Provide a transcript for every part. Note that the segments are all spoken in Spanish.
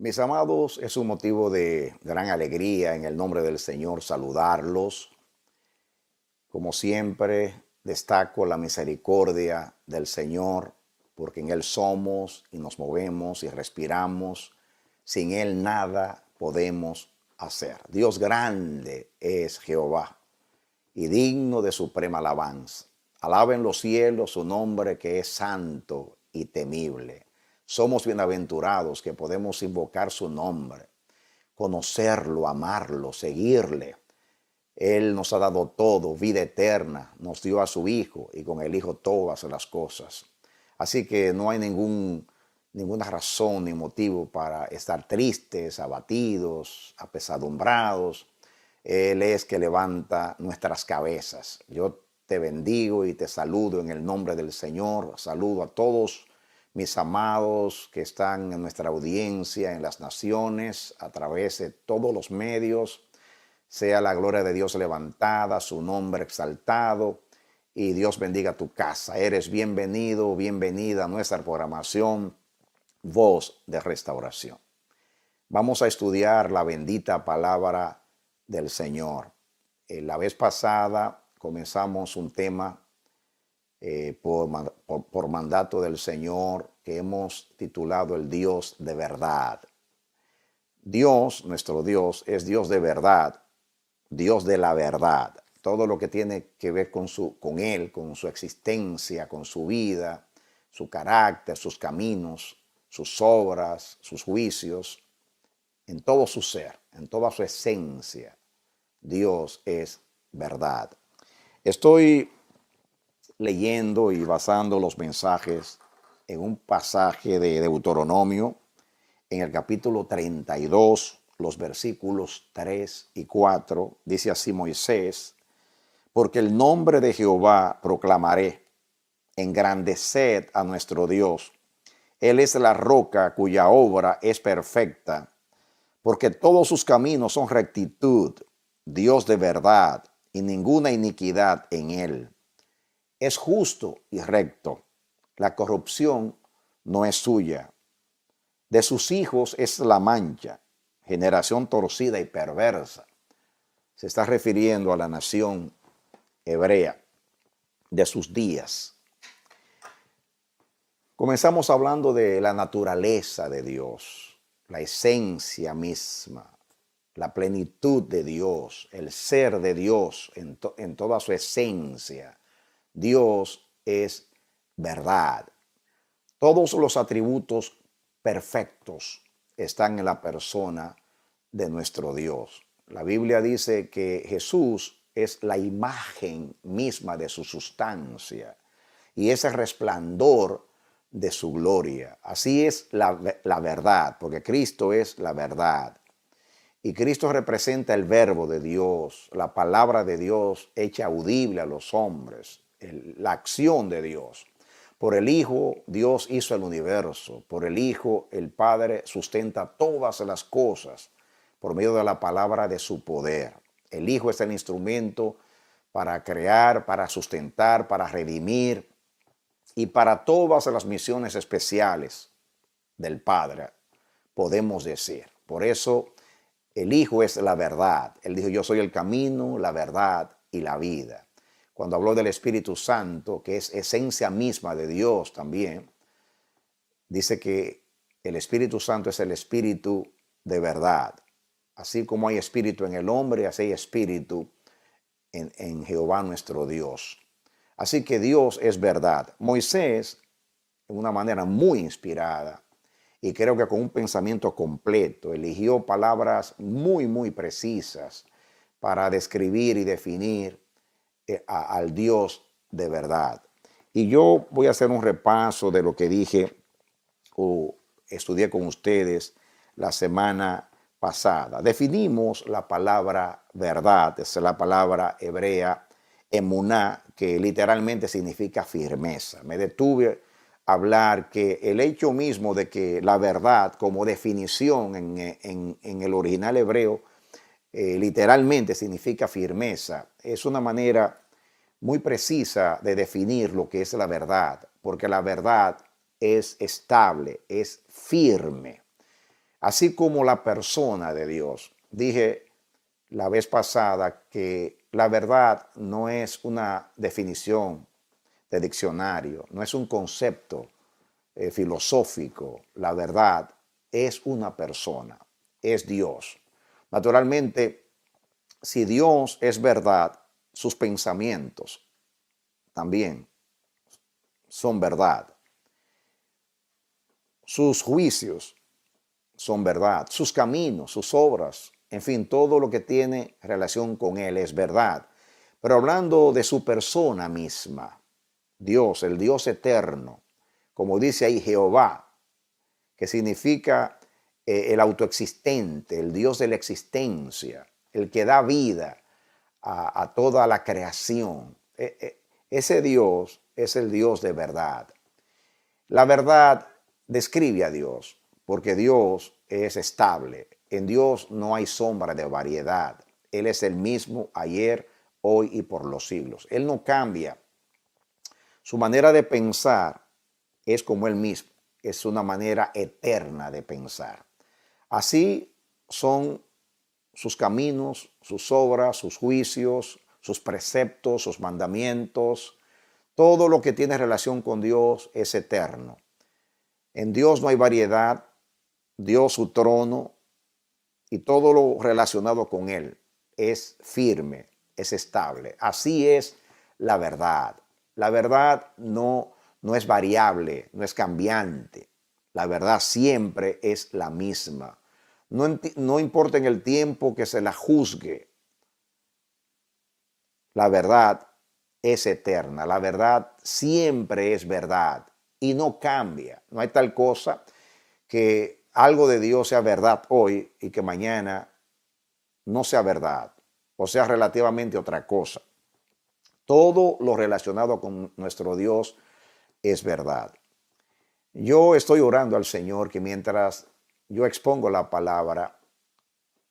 Mis amados, es un motivo de gran alegría en el nombre del Señor saludarlos. Como siempre, destaco la misericordia del Señor, porque en Él somos y nos movemos y respiramos. Sin Él nada podemos hacer. Dios grande es Jehová y digno de suprema alabanza. Alaben los cielos su nombre, que es santo y temible. Somos bienaventurados que podemos invocar su nombre, conocerlo, amarlo, seguirle. Él nos ha dado todo, vida eterna, nos dio a su Hijo y con el Hijo todas las cosas. Así que no hay ninguna razón ni motivo para estar tristes, abatidos, apesadumbrados. Él es que levanta nuestras cabezas. Yo te bendigo y te saludo en el nombre del Señor. Saludo a todos mis amados que están en nuestra audiencia en las naciones, a través de todos los medios. Sea la gloria de Dios levantada, su nombre exaltado, y Dios bendiga tu casa. Eres bienvenido, bienvenida a nuestra programación Voz de Restauración. Vamos a estudiar la bendita palabra del Señor. La vez pasada comenzamos un tema por mandato del Señor que hemos titulado el Dios de verdad. Dios, nuestro Dios, es Dios de verdad, Dios de la verdad. Todo lo que tiene que ver con Él, con su existencia, con su vida, su carácter, sus caminos, sus obras, sus juicios, en todo su ser, en toda su esencia, Dios es verdad. Estoy leyendo y basando los mensajes en un pasaje de Deuteronomio, en el capítulo 32, los versículos 3 y 4, dice así Moisés: porque el nombre de Jehová proclamaré, engrandeced a nuestro Dios. Él es la roca cuya obra es perfecta, porque todos sus caminos son rectitud, Dios de verdad, y ninguna iniquidad en él. Es justo y recto, la corrupción no es suya. De sus hijos es la mancha, generación torcida y perversa. Se está refiriendo a la nación hebrea de sus días. Comenzamos hablando de la naturaleza de Dios, la esencia misma, la plenitud de Dios, el ser de Dios en toda su esencia. Dios es verdad. Todos los atributos perfectos están en la persona de nuestro Dios. La Biblia dice que Jesús es la imagen misma de su sustancia y ese resplandor de su gloria. Así es la verdad, porque Cristo es la verdad. Y Cristo representa el verbo de Dios, la palabra de Dios hecha audible a los hombres, la acción de Dios. Por el Hijo, Dios hizo el universo. Por el Hijo, el Padre sustenta todas las cosas por medio de la palabra de su poder. El Hijo es el instrumento para crear, para sustentar, para redimir y para todas las misiones especiales del Padre, podemos decir. Por eso, el Hijo es la verdad. Él dijo: yo soy el camino, la verdad y la vida. Cuando habló del Espíritu Santo, que es esencia misma de Dios también, dice que el Espíritu Santo es el Espíritu de verdad. Así como hay espíritu en el hombre, así hay espíritu en Jehová nuestro Dios. Así que Dios es verdad. Moisés, de una manera muy inspirada, y creo que con un pensamiento completo, eligió palabras muy precisas para describir y definir al Dios de verdad. Y yo voy a hacer un repaso de lo que dije o estudié con ustedes la semana pasada. Definimos la palabra verdad, es la palabra hebrea emuná, que literalmente significa firmeza. Me detuve a hablar que el hecho mismo de que la verdad como definición en el original hebreo literalmente significa firmeza, es una manera muy precisa de definir lo que es la verdad, porque la verdad es estable, es firme. así como la persona de Dios. Dije la vez pasada que la verdad no es una definición de diccionario, no es un concepto filosófico. La verdad es una persona, es Dios. Naturalmente, si Dios es verdad, sus pensamientos también son verdad. Sus juicios son verdad. Sus caminos, sus obras, en fin, todo lo que tiene relación con Él es verdad. Pero hablando de su persona misma, Dios, el Dios eterno, como dice ahí Jehová, que significa el autoexistente, el Dios de la existencia, el que da vida a toda la creación. Ese Dios es el Dios de verdad. La verdad describe a Dios, porque Dios es estable. En Dios no hay sombra de variedad. Él es el mismo ayer, hoy y por los siglos. Él no cambia. Su manera de pensar es como Él mismo. Es una manera eterna de pensar. Así son sus caminos, sus obras, sus juicios, sus preceptos, sus mandamientos. Todo lo que tiene relación con Dios es eterno. En Dios no hay variedad. Dios, su trono y todo lo relacionado con Él es firme, es estable. Así es la verdad. La verdad no es variable, no es cambiante. La verdad siempre es la misma. No importa en el tiempo que se la juzgue. La verdad es eterna. La verdad siempre es verdad y no cambia. No hay tal cosa que algo de Dios sea verdad hoy y que mañana no sea verdad o sea relativamente otra cosa. Todo lo relacionado con nuestro Dios es verdad. Yo estoy orando al Señor que mientras yo expongo la palabra,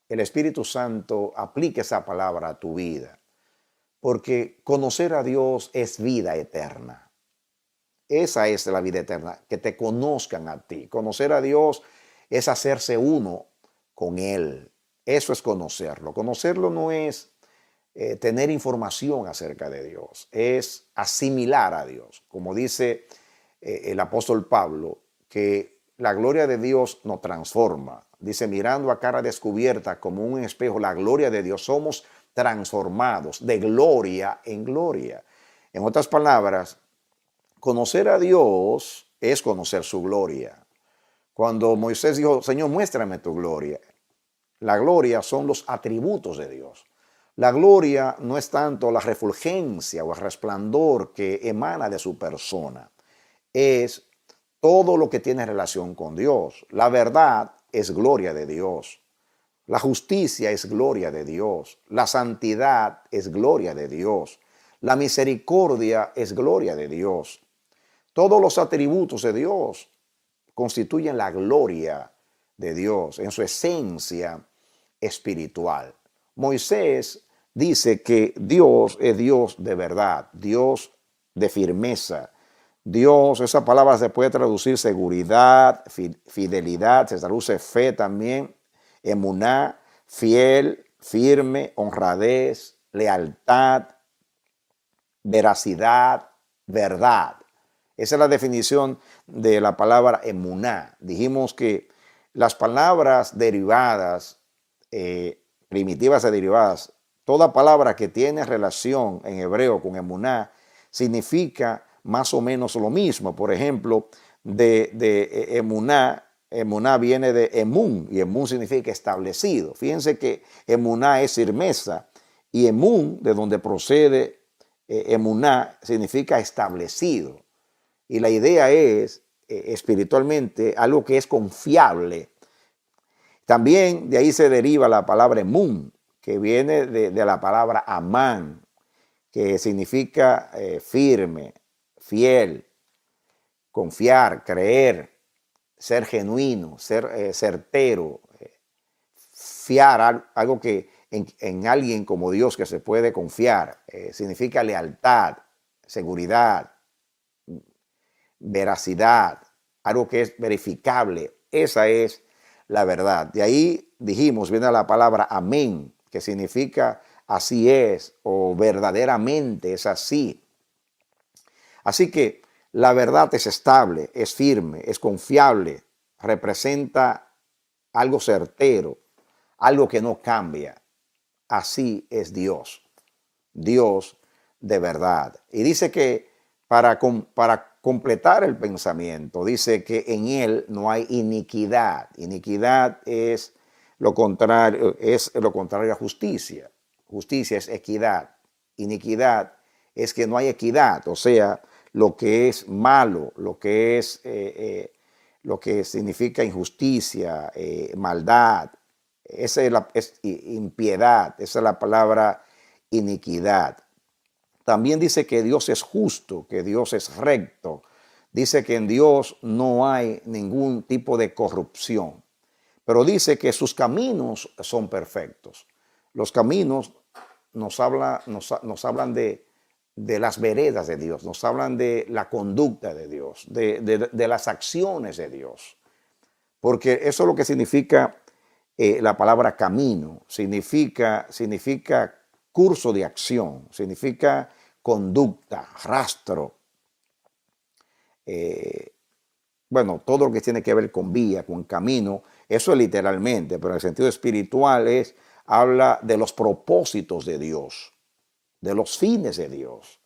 el Espíritu Santo aplique esa palabra a tu vida, porque conocer a Dios es vida eterna. Esa es la vida eterna, que te conozcan a ti. Conocer a Dios es hacerse uno con Él. Eso es conocerlo. Conocerlo no es tener información acerca de Dios, es asimilar a Dios. Como dice el apóstol Pablo, que la gloria de Dios nos transforma. Dice, mirando a cara descubierta como un espejo la gloria de Dios, somos transformados de gloria en gloria. En otras palabras, conocer a Dios es conocer su gloria. Cuando Moisés dijo, Señor, muéstrame tu gloria. La gloria son los atributos de Dios. La gloria no es tanto la refulgencia o el resplandor que emana de su persona. Es todo lo que tiene relación con Dios. La verdad es gloria de Dios. La justicia es gloria de Dios. La santidad es gloria de Dios. La misericordia es gloria de Dios. Todos los atributos de Dios constituyen la gloria de Dios en su esencia espiritual. Moisés dice que Dios es Dios de verdad, Dios de firmeza. Dios, esa palabra se puede traducir seguridad, fidelidad, se traduce fe también, emuná, fiel, firme, honradez, lealtad, veracidad, verdad. Esa es la definición de la palabra emuná. Dijimos que las palabras derivadas, primitivas y derivadas, toda palabra que tiene relación en hebreo con emuná significa más o menos lo mismo. Por ejemplo, de emuná, emuná viene de emun y emun significa establecido. Fíjense que emuná es firmeza y emun, de donde procede emuná, significa establecido. Y la idea es, espiritualmente, algo que es confiable. También de ahí se deriva la palabra emun, que viene de la palabra amán, que significa firme, fiel, confiar, creer, ser genuino, ser certero, fiar, algo que en alguien como Dios que se puede confiar. Significa lealtad, seguridad, veracidad, algo que es verificable. Esa es la verdad. De ahí dijimos, viene la palabra amén, que significa así es o verdaderamente es así. Así que la verdad es estable, es firme, es confiable, representa algo certero, algo que no cambia. Así es Dios, Dios de verdad. Y dice que para completar el pensamiento, dice que en Él no hay iniquidad. Iniquidad es lo contrario a justicia. Justicia es equidad. Iniquidad es que no hay equidad, o sea, lo que es malo, lo que significa injusticia, maldad, es impiedad, esa es la palabra iniquidad. También dice que Dios es justo, que Dios es recto. Dice que en Dios no hay ningún tipo de corrupción. Pero dice que sus caminos son perfectos. Los caminos nos hablan de las veredas de Dios, nos hablan de la conducta de Dios, de las acciones de Dios. Porque eso es lo que significa la palabra camino, significa curso de acción, significa conducta, rastro, bueno, todo lo que tiene que ver con vía, con camino, eso es literalmente, pero en el sentido espiritual habla de los propósitos de Dios, de los fines de Dios,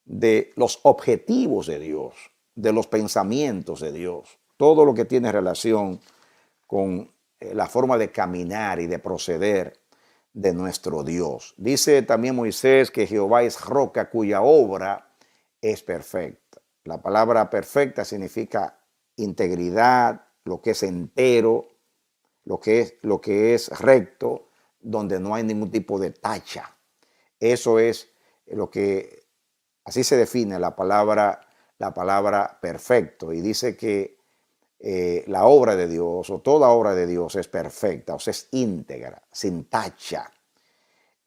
de los objetivos de Dios, de los pensamientos de Dios, todo lo que tiene relación con la forma de caminar y de proceder de nuestro Dios. Dice también Moisés que Jehová es roca cuya obra es perfecta. La palabra perfecta significa integridad, lo que es entero, lo que es recto, donde no hay ningún tipo de tacha. Eso es lo que, así se define la palabra perfecto. Y dice que la obra de Dios o toda obra de Dios es perfecta, o sea, es íntegra, sin tacha.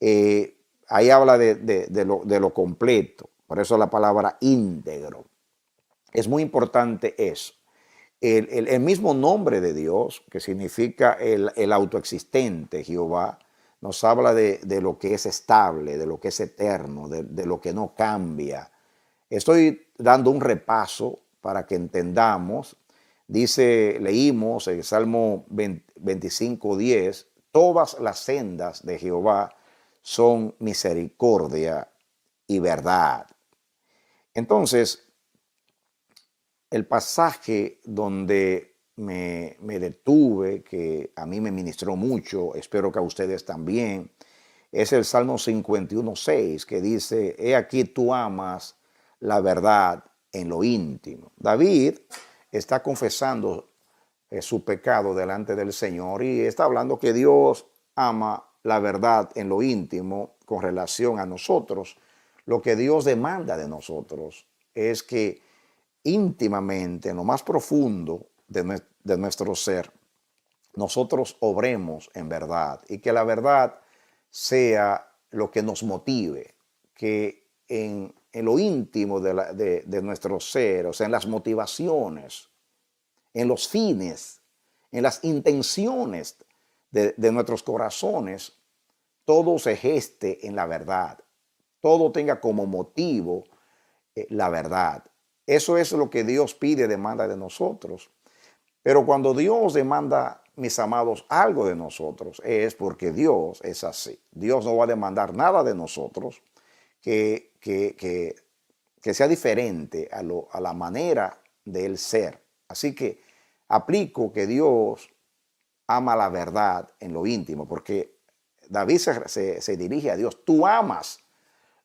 Ahí habla de lo completo, por eso la palabra íntegro. Es muy importante eso. El mismo nombre de Dios, que significa el autoexistente, Jehová, nos habla de lo que es estable, de lo que es eterno, de lo que no cambia. Estoy dando un repaso para que entendamos. Leímos en el Salmo 25:10, todas las sendas de Jehová son misericordia y verdad. Entonces, el pasaje donde me detuve, que a mí me ministró mucho, espero que a ustedes también, es el Salmo 51:6, que dice, he aquí tú amas la verdad en lo íntimo. David está confesando su pecado delante del Señor y está hablando que Dios ama la verdad en lo íntimo con relación a nosotros. Lo que Dios demanda de nosotros es que íntimamente, en lo más profundo de nuestro ser, nosotros obremos en verdad y que la verdad sea lo que nos motive, que en lo íntimo de nuestro ser, o sea, en las motivaciones, en los fines, en las intenciones de nuestros corazones, todo se geste en la verdad, todo tenga como motivo la verdad. Eso es lo que Dios pide, demanda de nosotros. Pero cuando Dios demanda, mis amados, algo de nosotros, es porque Dios es así. Dios no va a demandar nada de nosotros que sea diferente a la manera de él ser. Así que aplico que Dios ama la verdad en lo íntimo, porque David se dirige a Dios. Tú amas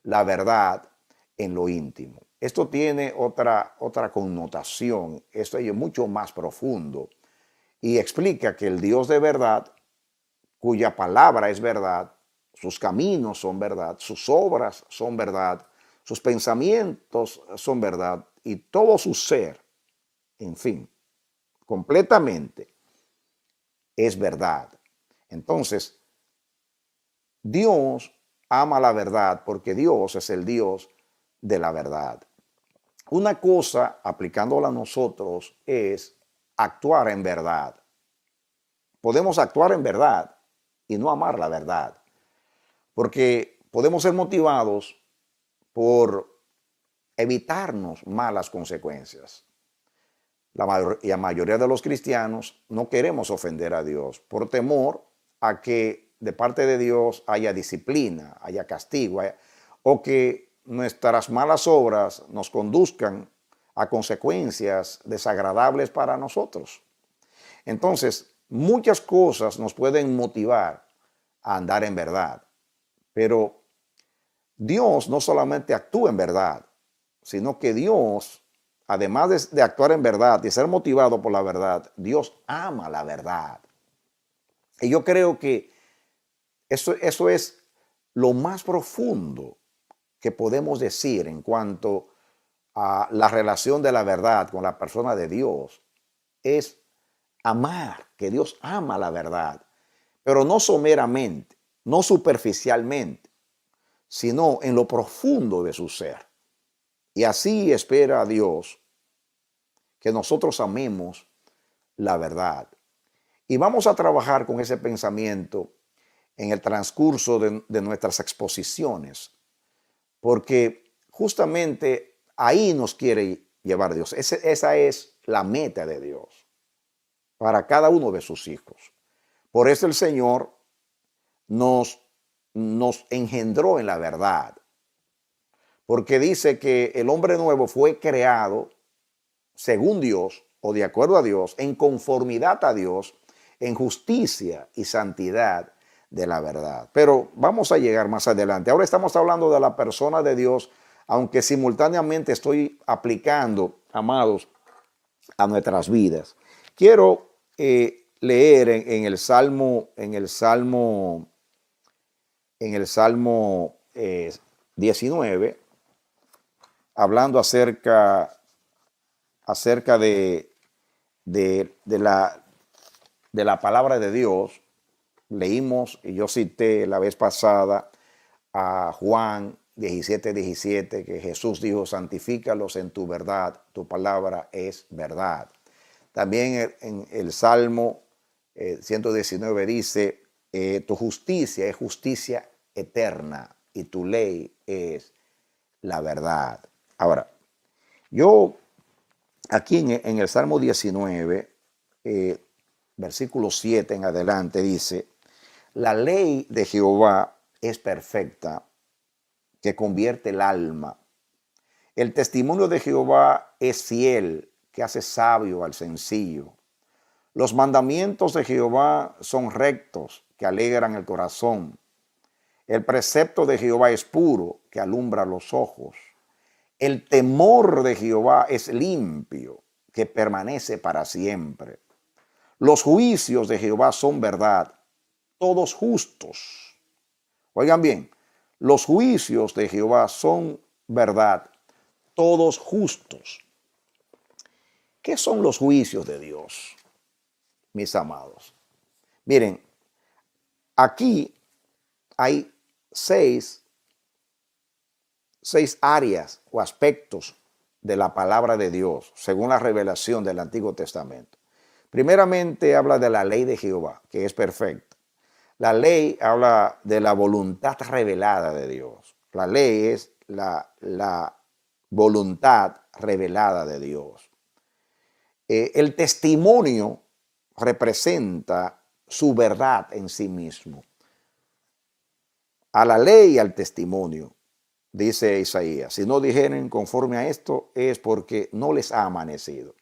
la verdad en lo íntimo. Esto tiene otra connotación, esto es mucho más profundo y explica que el Dios de verdad, cuya palabra es verdad, sus caminos son verdad, sus obras son verdad, sus pensamientos son verdad y todo su ser, en fin, completamente es verdad. Entonces, Dios ama la verdad porque Dios es el Dios de la verdad. Una cosa, aplicándola a nosotros, es actuar en verdad. podemos actuar en verdad y no amar la verdad, porque podemos ser motivados por evitarnos malas consecuencias. La mayoría de los cristianos no queremos ofender a Dios por temor a que de parte de Dios haya disciplina, haya castigo, o que nuestras malas obras nos conduzcan a consecuencias desagradables para nosotros. Entonces, muchas cosas nos pueden motivar a andar en verdad, pero Dios no solamente actúa en verdad, sino que Dios, además de actuar en verdad y ser motivado por la verdad, Dios ama la verdad. Y yo creo que eso es lo más profundo que podemos decir en cuanto a la relación de la verdad con la persona de Dios, es amar, que Dios ama la verdad, pero no someramente, no superficialmente, sino en lo profundo de su ser. Y así espera a Dios que nosotros amemos la verdad. Y vamos a trabajar con ese pensamiento en el transcurso de nuestras exposiciones, porque justamente ahí nos quiere llevar Dios. Esa es la meta de Dios para cada uno de sus hijos. Por eso el Señor nos engendró en la verdad, porque dice que el hombre nuevo fue creado según Dios o de acuerdo a Dios, en conformidad a Dios, en justicia y santidad de la verdad. Pero vamos a llegar más adelante. Ahora estamos hablando de la persona de Dios, aunque simultáneamente estoy aplicando, amados, a nuestras vidas. Quiero leer en el Salmo 19, hablando acerca de la palabra de Dios. Leímos, y yo cité la vez pasada a Juan 17:17, que Jesús dijo: santifícalos en tu verdad, tu palabra es verdad. También en el Salmo 119 dice: tu justicia es justicia eterna y tu ley es la verdad. Ahora, yo aquí en el Salmo 19, versículo 7 en adelante, dice: la ley de Jehová es perfecta, que convierte el alma. El testimonio de Jehová es fiel, que hace sabio al sencillo. Los mandamientos de Jehová son rectos, que alegran el corazón. El precepto de Jehová es puro, que alumbra los ojos. El temor de Jehová es limpio, que permanece para siempre. Los juicios de Jehová son verdad, todos justos. Oigan bien, los juicios de Jehová son verdad, todos justos. ¿Qué son los juicios de Dios, mis amados? Miren, aquí hay seis áreas o aspectos de la palabra de Dios, según la revelación del Antiguo Testamento. Primeramente habla de la ley de Jehová, que es perfecta. La ley habla de la voluntad revelada de Dios. La ley es la voluntad revelada de Dios. El testimonio representa su verdad en sí mismo. A la ley y al testimonio, dice Isaías: si no dijeren conforme a esto, es porque no les ha amanecido.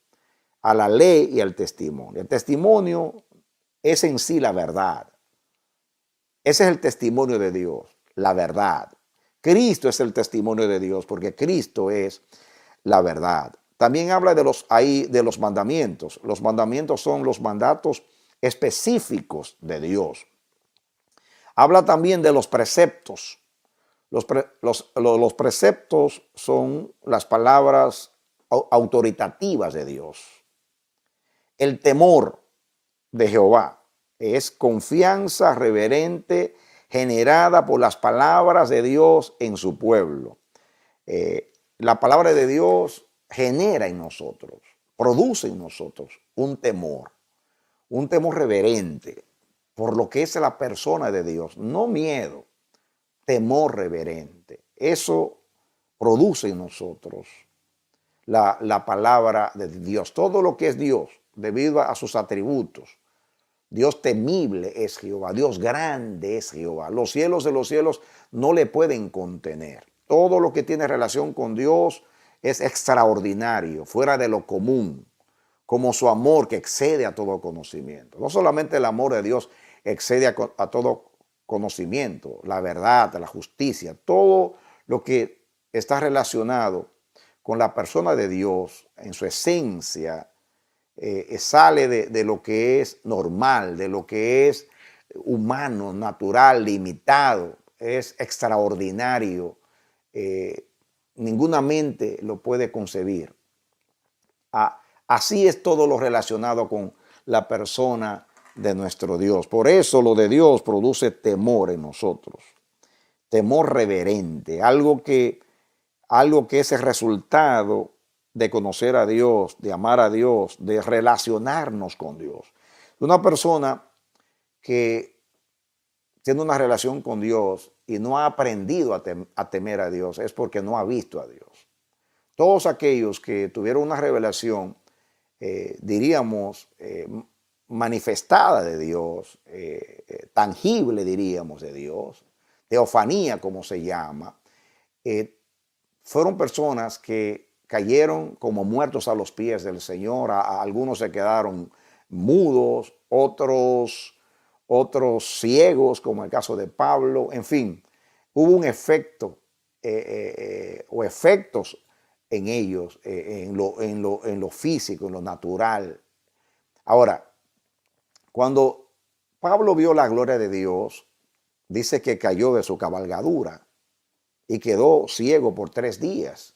A la ley y al testimonio. El testimonio es en sí la verdad. Ese es el testimonio de Dios, la verdad. Cristo es el testimonio de Dios, porque Cristo es la verdad. También habla de los mandamientos. Los mandamientos son los mandatos específicos de Dios. Habla también de los preceptos. Los preceptos son las palabras autoritativas de Dios. El temor de Jehová es confianza reverente generada por las palabras de Dios en su pueblo. La palabra de Dios genera en nosotros, produce en nosotros un temor un temor reverente por lo que es la persona de Dios, no miedo, temor reverente. Eso produce en nosotros la palabra de Dios, todo lo que es Dios, debido a sus atributos. Dios temible es Jehová, Dios grande es Jehová. Los cielos de los cielos no le pueden contener. Todo lo que tiene relación con Dios es extraordinario, fuera de lo común, como su amor que excede a todo conocimiento. No solamente el amor de Dios excede a todo conocimiento, la verdad, la justicia, todo lo que está relacionado con la persona de Dios en su esencia, sale de lo que es normal, de lo que es humano, natural, limitado, es extraordinario. Ninguna mente lo puede concebir. Así es todo lo relacionado con la persona de nuestro Dios. Por eso lo de Dios produce temor en nosotros, temor reverente, algo que es el resultado de conocer a Dios, de amar a Dios, de relacionarnos con Dios. Una persona que tiene una relación con Dios y no ha aprendido a temer a Dios es porque no ha visto a Dios. Todos aquellos que tuvieron una revelación, diríamos, manifestada de Dios, tangible, diríamos, de Dios, teofanía, como se llama, fueron personas que cayeron como muertos a los pies del Señor. Algunos se quedaron mudos, otros ciegos, como el caso de Pablo. En fin, hubo un efecto o efectos en ellos, en lo físico, en lo natural. Ahora, cuando Pablo vio la gloria de Dios, dice que cayó de su cabalgadura y quedó ciego por 3 días.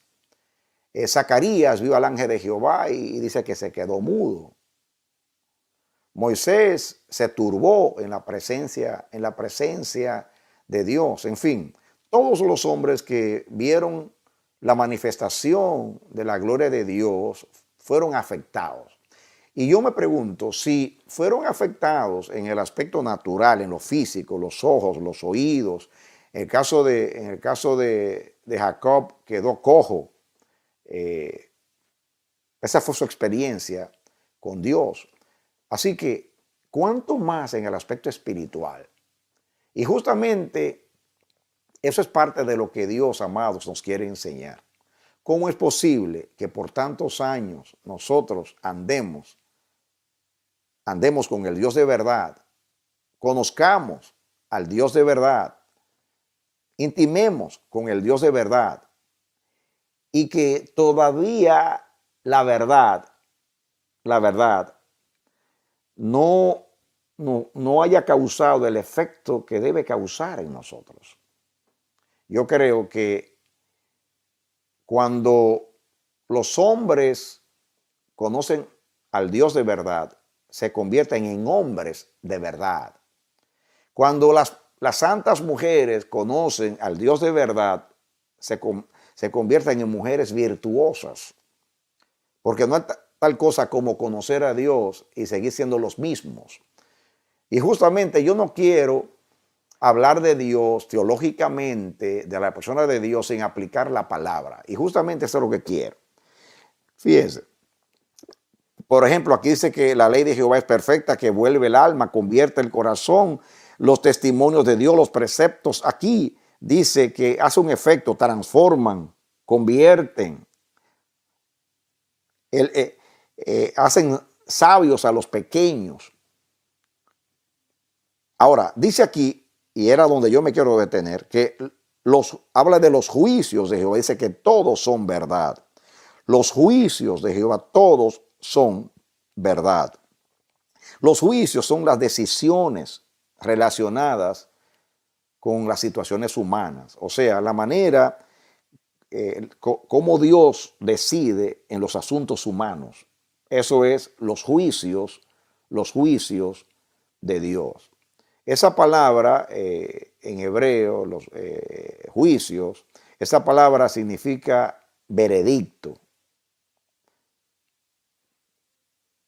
Zacarías vio al ángel de Jehová y dice que se quedó mudo. Moisés se turbó en la presencia de Dios. En fin, todos los hombres que vieron la manifestación de la gloria de Dios fueron afectados. Y yo me pregunto, si fueron afectados en el aspecto natural, en lo físico, los ojos, los oídos, en el caso de Jacob quedó cojo. Esa fue su experiencia con Dios. Así que, ¿cuánto más en el aspecto espiritual? Y justamente eso es parte de lo que Dios, amados, nos quiere enseñar. ¿Cómo es posible que por tantos años nosotros andemos con el Dios de verdad, conozcamos al Dios de verdad, intimemos con el Dios de verdad y que todavía la verdad no haya causado el efecto que debe causar en nosotros? Yo creo que cuando los hombres conocen al Dios de verdad, se convierten en hombres de verdad. Cuando las santas mujeres conocen al Dios de verdad, se convierten en mujeres virtuosas. Porque no hay tal cosa como conocer a Dios y seguir siendo los mismos. Y justamente yo no quiero hablar de Dios teológicamente, de la persona de Dios, sin aplicar la palabra. Y justamente eso es lo que quiero. Fíjense. Por ejemplo, aquí dice que la ley de Jehová es perfecta, que vuelve el alma, convierte el corazón, los testimonios de Dios, los preceptos. Aquí dice que hace un efecto, transforman, convierten, hacen sabios a los pequeños. Ahora, dice aquí, y era donde yo me quiero detener, que habla de los juicios de Jehová, dice que todos son verdad. Los juicios de Jehová, todos son verdad. Los juicios son las decisiones relacionadas con las situaciones humanas, o sea, la manera cómo Dios decide en los asuntos humanos. Eso es los juicios de Dios. Esa palabra en hebreo, los juicios, esa palabra significa veredicto.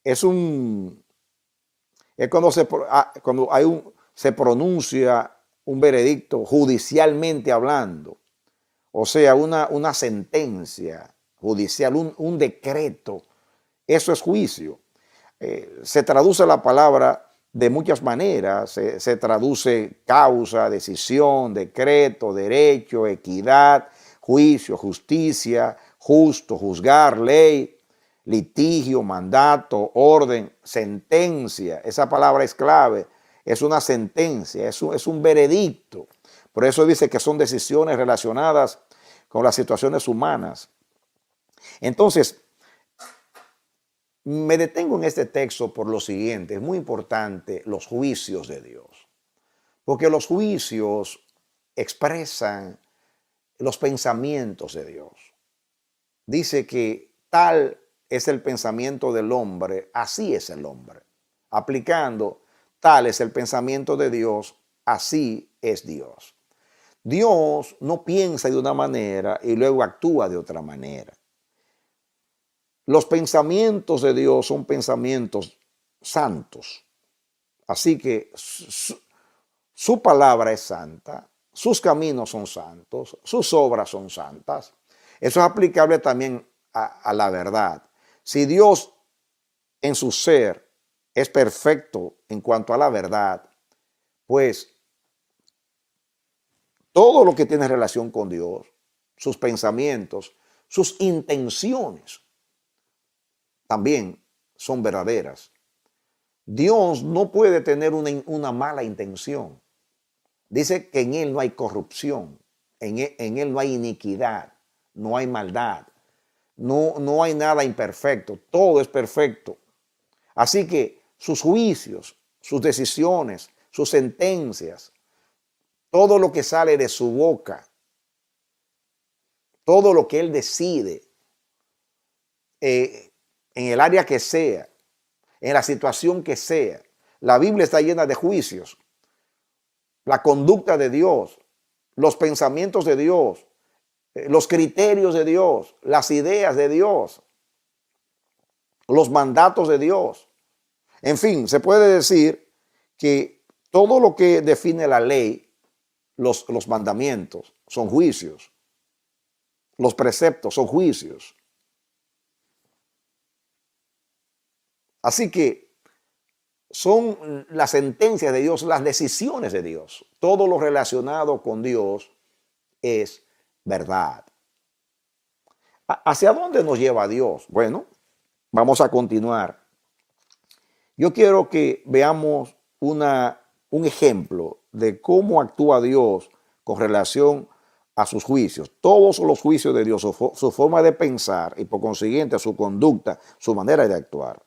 Es un Es cuando cuando se pronuncia un veredicto judicialmente hablando. O sea, una sentencia judicial, un decreto. Eso es juicio. Se traduce la palabra de muchas maneras. Se traduce causa, decisión, decreto, derecho, equidad, juicio, justicia, justo, juzgar, ley, litigio, mandato, orden, sentencia. Esa palabra es clave. Es una sentencia, es un veredicto. Por eso dice que son decisiones relacionadas con las situaciones humanas. Entonces, me detengo en este texto por lo siguiente. Es muy importante los juicios de Dios. Porque los juicios expresan los pensamientos de Dios. Dice que tal es el pensamiento del hombre, así es el hombre. Aplicando, tal es el pensamiento de Dios, así es Dios. Dios no piensa de una manera y luego actúa de otra manera. Los pensamientos de Dios son pensamientos santos. Así que su palabra es santa, sus caminos son santos, sus obras son santas. Eso es aplicable también a la verdad. Si Dios en su ser es perfecto en cuanto a la verdad, pues todo lo que tiene relación con Dios, sus pensamientos, sus intenciones, también son verdaderas. Dios no puede tener una mala intención. Dice que en Él no hay corrupción, en Él no hay iniquidad, no hay maldad, no hay nada imperfecto, todo es perfecto. Así que sus juicios, sus decisiones, sus sentencias, todo lo que sale de su boca, todo lo que Él decide, en el área que sea, en la situación que sea. La Biblia está llena de juicios. La conducta de Dios, los pensamientos de Dios, los criterios de Dios, las ideas de Dios, los mandatos de Dios. En fin, se puede decir que todo lo que define la ley, los mandamientos, son juicios. Los preceptos son juicios. Así que son las sentencias de Dios, las decisiones de Dios. Todo lo relacionado con Dios es verdad. ¿Hacia dónde nos lleva Dios? Bueno, vamos a continuar. Yo quiero que veamos un ejemplo de cómo actúa Dios con relación a sus juicios. Todos los juicios de Dios, su forma de pensar y por consiguiente su conducta, su manera de actuar.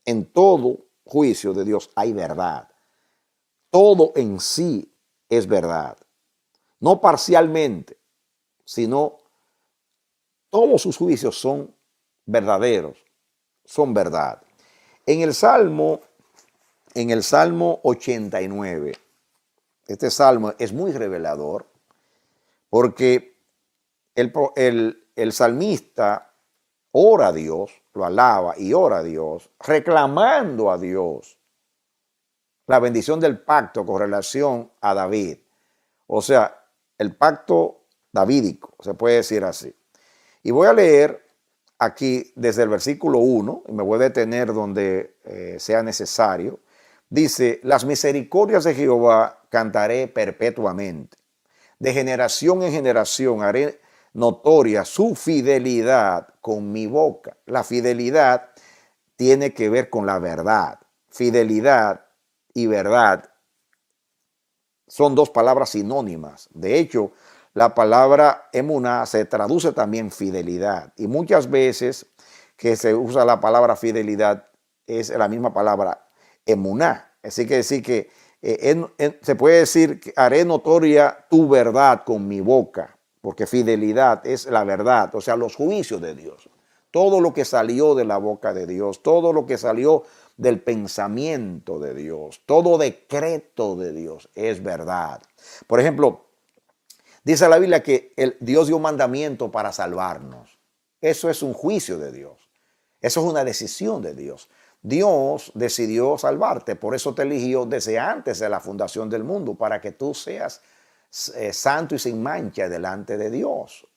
En todo juicio de Dios hay verdad. Todo en sí es verdad. No parcialmente, sino todos sus juicios son verdaderos, son verdad. En el Salmo 89, este salmo es muy revelador porque el salmista ora a Dios, lo alaba y ora a Dios, reclamando a Dios la bendición del pacto con relación a David. O sea, el pacto davídico, se puede decir así. Y voy a leer aquí desde el versículo 1, y me voy a detener donde sea necesario. Dice, las misericordias de Jehová cantaré perpetuamente. De generación en generación haré notoria su fidelidad con mi boca. La fidelidad tiene que ver con la verdad. Fidelidad y verdad son dos palabras sinónimas. De hecho, la palabra emuná se traduce también fidelidad. Y muchas veces que se usa la palabra fidelidad es la misma palabra emuná. Así que decir que se puede decir que haré notoria tu verdad con mi boca, porque fidelidad es la verdad, o sea, los juicios de Dios. Todo lo que salió de la boca de Dios, todo lo que salió del pensamiento de Dios, todo decreto de Dios es verdad. Por ejemplo, dice la Biblia que Dios dio un mandamiento para salvarnos. Eso es un juicio de Dios. Eso es una decisión de Dios. Dios decidió salvarte, por eso te eligió desde antes de la fundación del mundo, para que tú seas santo y sin mancha delante de Dios.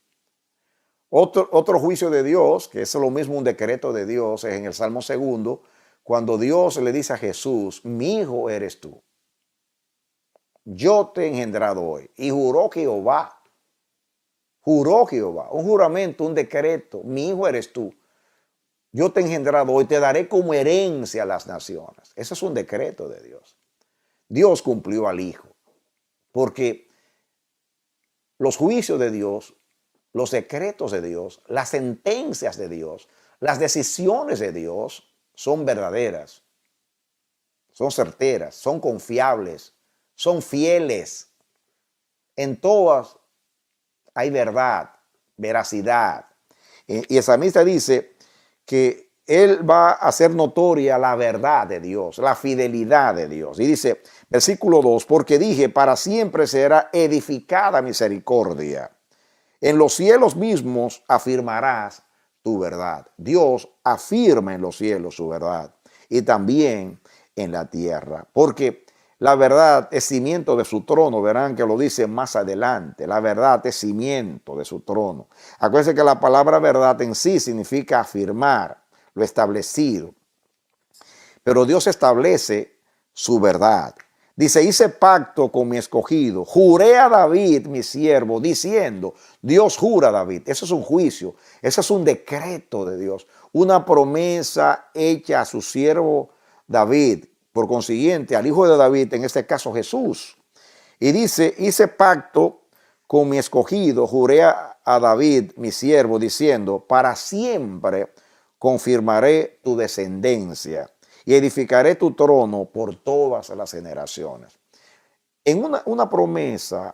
Otro juicio de Dios, que es lo mismo un decreto de Dios, es en el Salmo 2, cuando Dios le dice a Jesús, mi hijo eres tú, yo te he engendrado hoy. Y juró Jehová, un juramento, un decreto, mi hijo eres tú. Yo te he engendrado hoy, te daré como herencia a las naciones. Ese es un decreto de Dios. Dios cumplió al Hijo, porque los juicios de Dios, los decretos de Dios, las sentencias de Dios, las decisiones de Dios son verdaderas, son certeras, son confiables, son fieles. En todas hay verdad, veracidad. Y el salmista dice que él va a hacer notoria la verdad de Dios, la fidelidad de Dios. Y dice, versículo 2, porque dije, para siempre será edificada misericordia. En los cielos mismos afirmarás tu verdad. Dios afirma en los cielos su verdad y también en la tierra, porque la verdad es cimiento de su trono. Verán que lo dice más adelante. La verdad es cimiento de su trono. Acuérdense que la palabra verdad en sí significa afirmar lo establecido. Pero Dios establece su verdad. Dice, hice pacto con mi escogido. Juré a David, mi siervo, diciendo, Dios jura a David. Eso es un juicio. Eso es un decreto de Dios. Una promesa hecha a su siervo David. Por consiguiente, al hijo de David, en este caso Jesús. Y dice, hice pacto con mi escogido, juré a David, mi siervo, diciendo, para siempre confirmaré tu descendencia y edificaré tu trono por todas las generaciones. En una promesa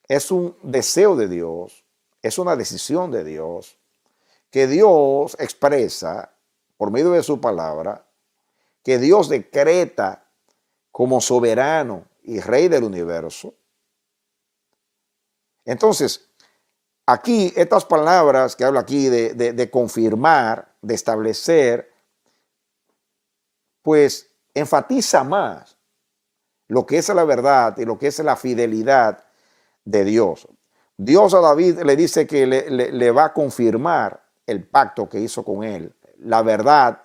es un deseo de Dios, es una decisión de Dios, que Dios expresa por medio de su palabra, que Dios decreta como soberano y rey del universo. Entonces, aquí estas palabras que habla aquí de confirmar, de establecer, pues enfatiza más lo que es la verdad y lo que es la fidelidad de Dios. Dios a David le dice que le va a confirmar el pacto que hizo con él. La verdad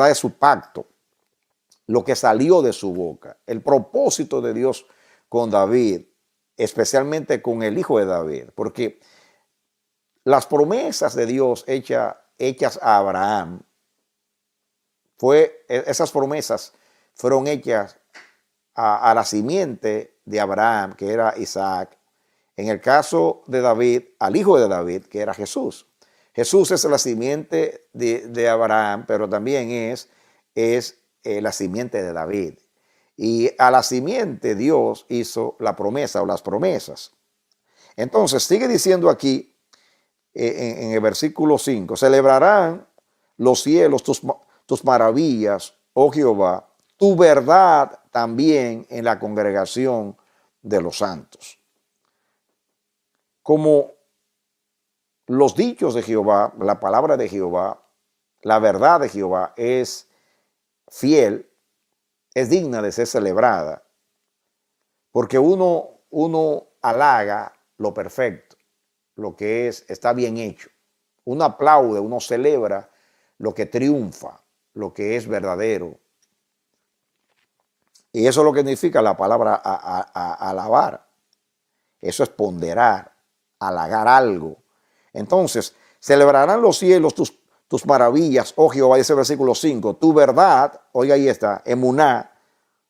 es su pacto, lo que salió de su boca, el propósito de Dios con David, especialmente con el hijo de David, porque las promesas de Dios hechas a Abraham, esas promesas fueron hechas a la simiente de Abraham, que era Isaac. En el caso de David, al hijo de David, que era Jesús. Jesús es la simiente de Abraham, pero también es la simiente de David. Y a la simiente Dios hizo la promesa o las promesas. Entonces sigue diciendo aquí en el versículo 5, celebrarán los cielos tus maravillas, oh Jehová, tu verdad también en la congregación de los santos. Como los dichos de Jehová, la palabra de Jehová, la verdad de Jehová es fiel, es digna de ser celebrada, porque uno halaga lo perfecto, lo que está bien hecho. Uno aplaude, uno celebra lo que triunfa, lo que es verdadero. Y eso es lo que significa la palabra alabar. Eso es ponderar, halagar algo. Entonces, celebrarán los cielos tus maravillas, oh Jehová, dice el versículo 5, tu verdad, oiga ahí está, emuná,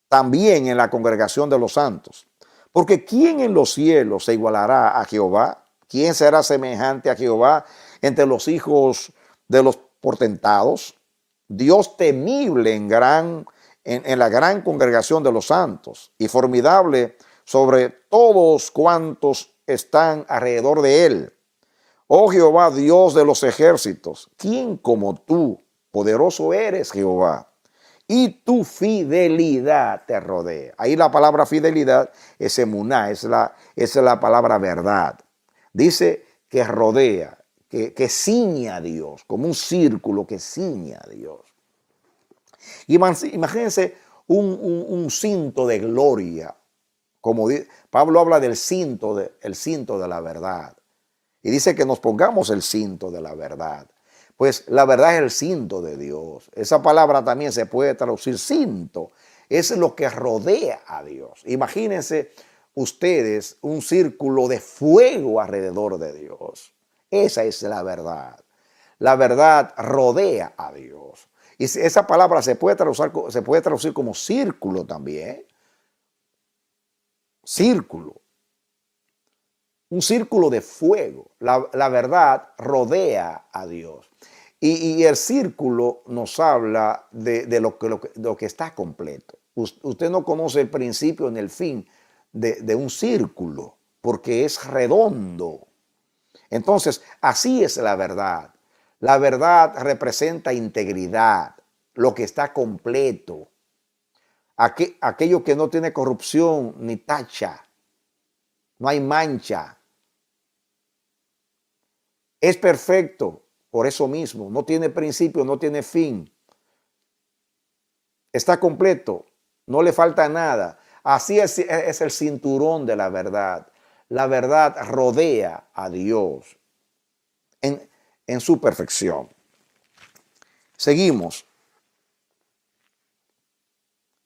también en la congregación de los santos. Porque ¿quién en los cielos se igualará a Jehová? ¿Quién será semejante a Jehová entre los hijos de los portentados? Dios temible en la gran congregación de los santos y formidable sobre todos cuantos están alrededor de él. Oh Jehová, Dios de los ejércitos, ¿quién como tú? Poderoso eres, Jehová, y tu fidelidad te rodea. Ahí la palabra fidelidad es emuná, es la palabra verdad. Dice que rodea, que ciñe a Dios, como un círculo que ciñe a Dios. Imagínense un cinto de gloria, como Pablo habla del cinto, el cinto de la verdad. Y dice que nos pongamos el cinto de la verdad. Pues la verdad es el cinto de Dios. Esa palabra también se puede traducir cinto. Es lo que rodea a Dios. Imagínense ustedes un círculo de fuego alrededor de Dios. Esa es la verdad. La verdad rodea a Dios. Y esa palabra se puede traducir como círculo también. Círculo. Un círculo de fuego. La verdad rodea a Dios. Y el círculo nos habla de lo que está completo. Usted no conoce el principio ni el fin de un círculo, porque es redondo. Entonces, así es la verdad. La verdad representa integridad, lo que está completo. Aquello que no tiene corrupción ni tacha. No hay mancha. Es perfecto por eso mismo. No tiene principio, no tiene fin. Está completo. No le falta nada. Así es el cinturón de la verdad. La verdad rodea a Dios en su perfección. Seguimos.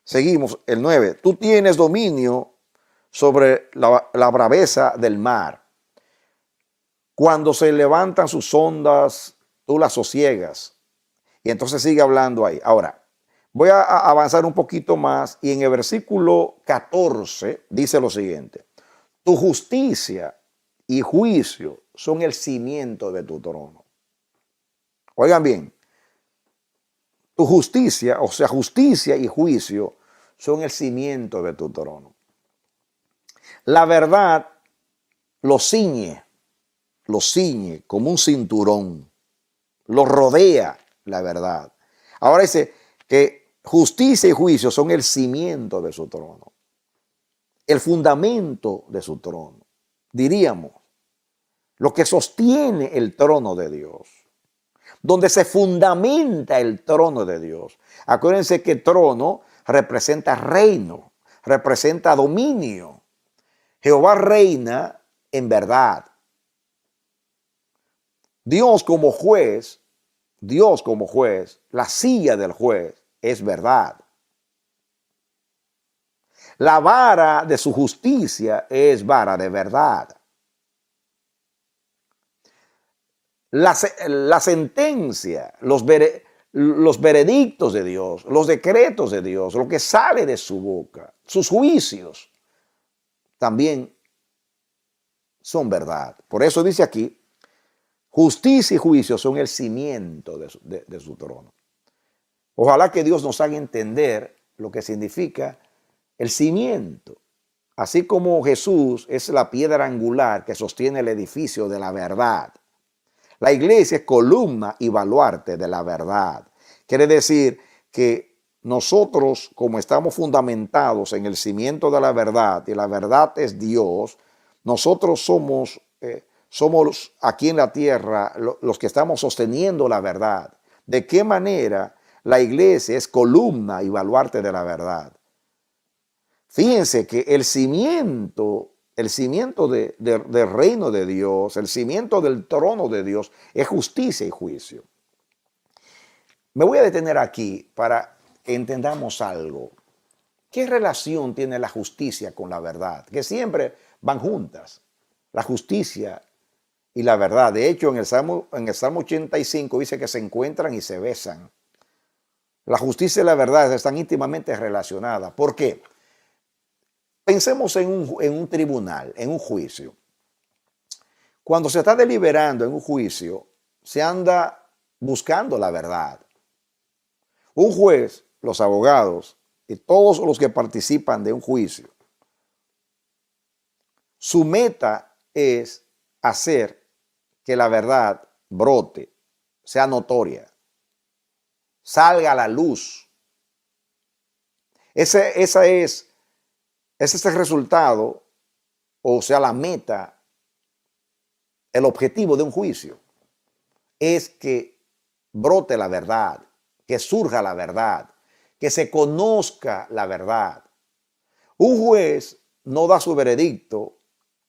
Seguimos el 9. Tú tienes dominio sobre la braveza del mar. Cuando se levantan sus ondas, tú las sosiegas. Y entonces sigue hablando ahí. Ahora, voy a avanzar un poquito más y en el versículo 14 dice lo siguiente. Tu justicia y juicio son el cimiento de tu trono. Oigan bien, tu justicia, o sea, justicia y juicio son el cimiento de tu trono. La verdad lo ciñe como un cinturón, lo rodea la verdad. Ahora dice que justicia y juicio son el cimiento de su trono, el fundamento de su trono, diríamos, lo que sostiene el trono de Dios, donde se fundamenta el trono de Dios. Acuérdense que trono representa reino, representa dominio. Jehová reina en verdad. Dios como juez, la silla del juez es verdad. La vara de su justicia es vara de verdad. La sentencia, los veredictos de Dios, los decretos de Dios, lo que sale de su boca, sus juicios, también son verdad. Por eso dice aquí, justicia y juicio son el cimiento de su trono. Ojalá que Dios nos haga entender lo que significa el cimiento. Así como Jesús es la piedra angular que sostiene el edificio de la verdad. La iglesia es columna y baluarte de la verdad. Quiere decir que nosotros, como estamos fundamentados en el cimiento de la verdad, y la verdad es Dios, nosotros somos aquí en la tierra los que estamos sosteniendo la verdad. ¿De qué manera la iglesia es columna y baluarte de la verdad? Fíjense que el cimiento del reino de Dios, el cimiento del trono de Dios es justicia y juicio. Me voy a detener aquí para que entendamos algo. ¿Qué relación tiene la justicia con la verdad? Que siempre van juntas, la justicia y la verdad. De hecho, en el Salmo 85 dice que se encuentran y se besan. La justicia y la verdad están íntimamente relacionadas. ¿Por qué? Pensemos en un tribunal, en un juicio. Cuando se está deliberando en un juicio, se anda buscando la verdad. Un juez, los abogados y todos los que participan de un juicio, su meta es hacer que la verdad brote, sea notoria, salga a la luz. Ese es el resultado, o sea, la meta, el objetivo de un juicio, es que brote la verdad, que surja la verdad, que se conozca la verdad. Un juez no da su veredicto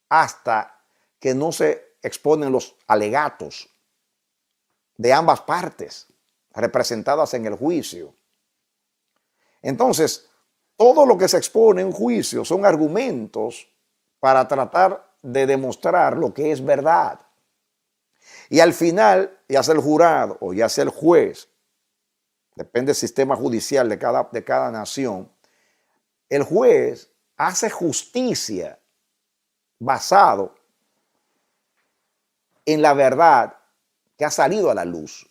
hasta que no se exponen los alegatos de ambas partes representadas en el juicio. Entonces, todo lo que se expone en juicio son argumentos para tratar de demostrar lo que es verdad. Y al final, ya sea el jurado o ya sea el juez, depende del sistema judicial de cada nación, el juez hace justicia basado en la verdad que ha salido a la luz.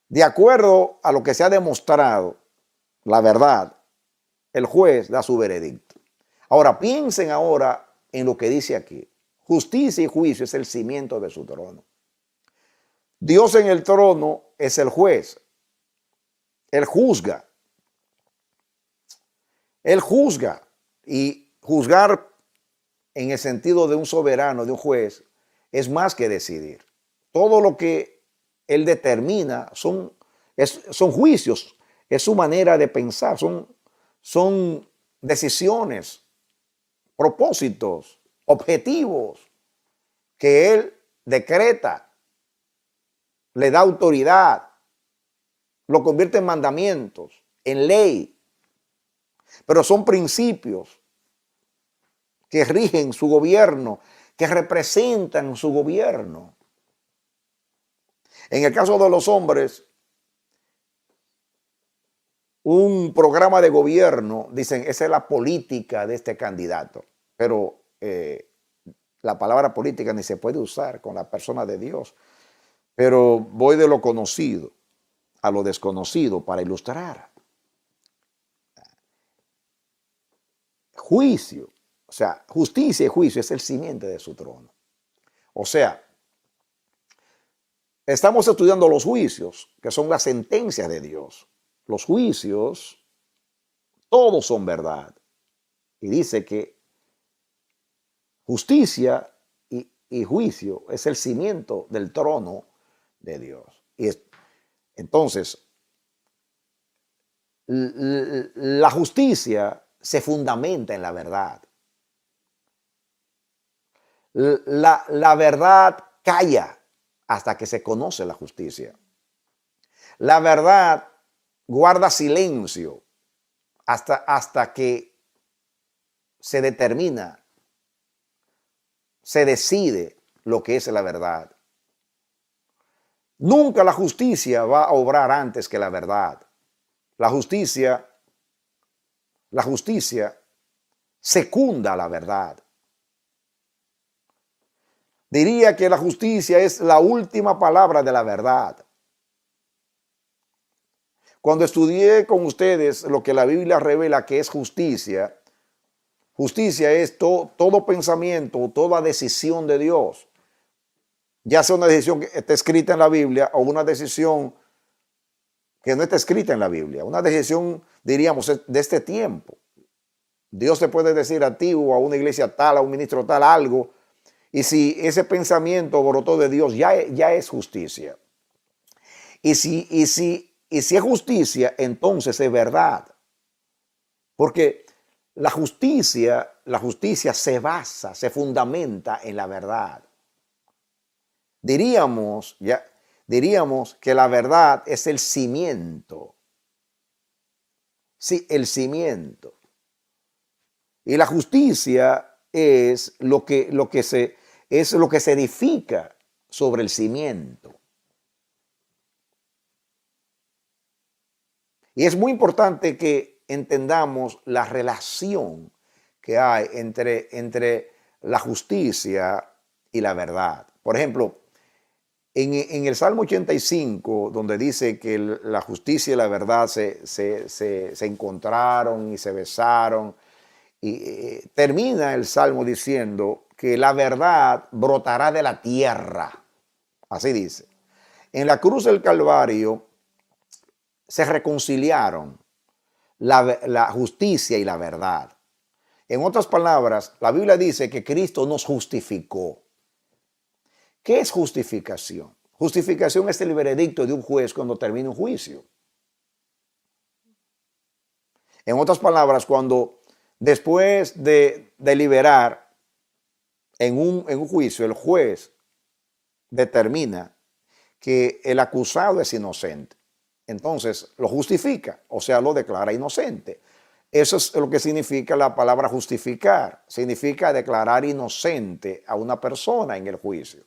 De acuerdo a lo que se ha demostrado, la verdad, el juez da su veredicto. Ahora, piensen ahora en lo que dice aquí. Justicia y juicio es el cimiento de su trono. Dios en el trono es el juez. Él juzga. Él juzga. Y juzgar en el sentido de un soberano, de un juez, es más que decidir. Todo lo que él determina son juicios, es su manera de pensar, son decisiones, propósitos, objetivos que él decreta, le da autoridad, lo convierte en mandamientos, en ley, pero son principios que rigen su gobierno, que representan su gobierno. En el caso de los hombres, un programa de gobierno, dicen, esa es la política de este candidato, pero la palabra política ni se puede usar con la persona de Dios, pero voy de lo conocido a lo desconocido para ilustrar. Juicio, o sea, justicia y juicio es el simiente de su trono. O sea, estamos estudiando los juicios, que son las sentencias de Dios. Los juicios, todos son verdad. Y dice que justicia y juicio es el cimiento del trono de Dios. Entonces, la justicia se fundamenta en la verdad. La verdad calla hasta que se conoce la justicia. La verdad guarda silencio hasta que se determina, se decide lo que es la verdad. Nunca la justicia va a obrar antes que la verdad. La justicia secunda la verdad. Diría que la justicia es la última palabra de la verdad. Cuando estudié con ustedes lo que la Biblia revela que es justicia, justicia es todo pensamiento, toda decisión de Dios. Ya sea una decisión que está escrita en la Biblia o una decisión que no está escrita en la Biblia. Una decisión, diríamos, de este tiempo. Dios te puede decir a ti o a una iglesia tal, a un ministro tal, algo. Y si ese pensamiento brotó de Dios, ya es justicia. Y si es justicia, entonces es verdad. Porque la justicia se basa, se fundamenta en la verdad. Diríamos que la verdad es el cimiento. Sí, el cimiento. Y la justicia es lo que se edifica sobre el cimiento. Y es muy importante que entendamos la relación que hay entre la justicia y la verdad. Por ejemplo, en el Salmo 85, donde dice que la justicia y la verdad se encontraron y se besaron, y termina el Salmo diciendo que la verdad brotará de la tierra. Así dice. En la cruz del Calvario se reconciliaron la justicia y la verdad. En otras palabras, la Biblia dice que Cristo nos justificó. ¿Qué es justificación? Justificación es el veredicto de un juez cuando termina un juicio. En otras palabras, cuando después de deliberar en un juicio, el juez determina que el acusado es inocente, entonces lo justifica, o sea, lo declara inocente. Eso es lo que significa la palabra justificar. Significa declarar inocente a una persona en el juicio.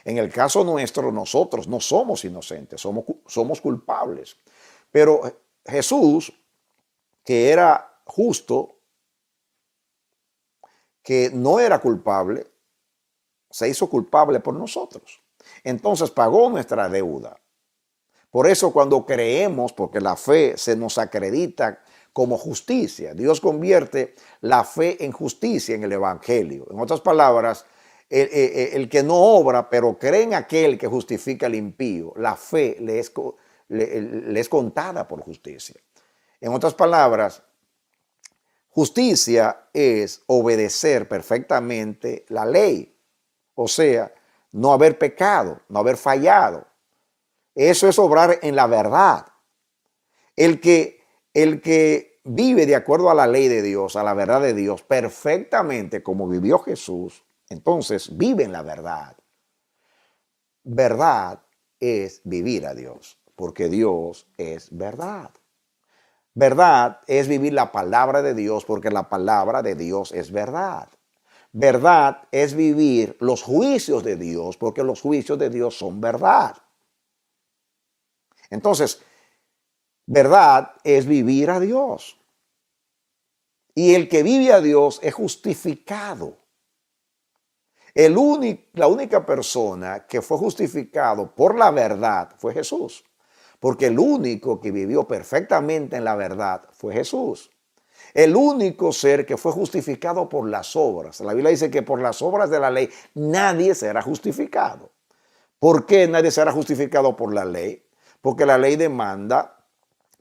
En el caso nuestro, nosotros no somos inocentes, somos culpables. Pero Jesús, que era justo, que no era culpable, se hizo culpable por nosotros. Entonces pagó nuestra deuda. Por eso cuando creemos, porque la fe se nos acredita como justicia, Dios convierte la fe en justicia en el Evangelio. En otras palabras, el que no obra, pero cree en aquel que justifica al impío, la fe le es contada por justicia. En otras palabras, justicia es obedecer perfectamente la ley, o sea, no haber pecado, no haber fallado. Eso es obrar en la verdad. El que vive de acuerdo a la ley de Dios, a la verdad de Dios, perfectamente como vivió Jesús, entonces vive en la verdad. Verdad es vivir a Dios, porque Dios es verdad. Verdad es vivir la palabra de Dios, porque la palabra de Dios es verdad. Verdad es vivir los juicios de Dios, porque los juicios de Dios son verdad. Entonces, verdad es vivir a Dios. Y el que vive a Dios es justificado. La única persona que fue justificado por la verdad fue Jesús. Porque el único que vivió perfectamente en la verdad fue Jesús. El único ser que fue justificado por las obras. La Biblia dice que por las obras de la ley nadie será justificado. ¿Por qué nadie será justificado por la ley? Porque la ley demanda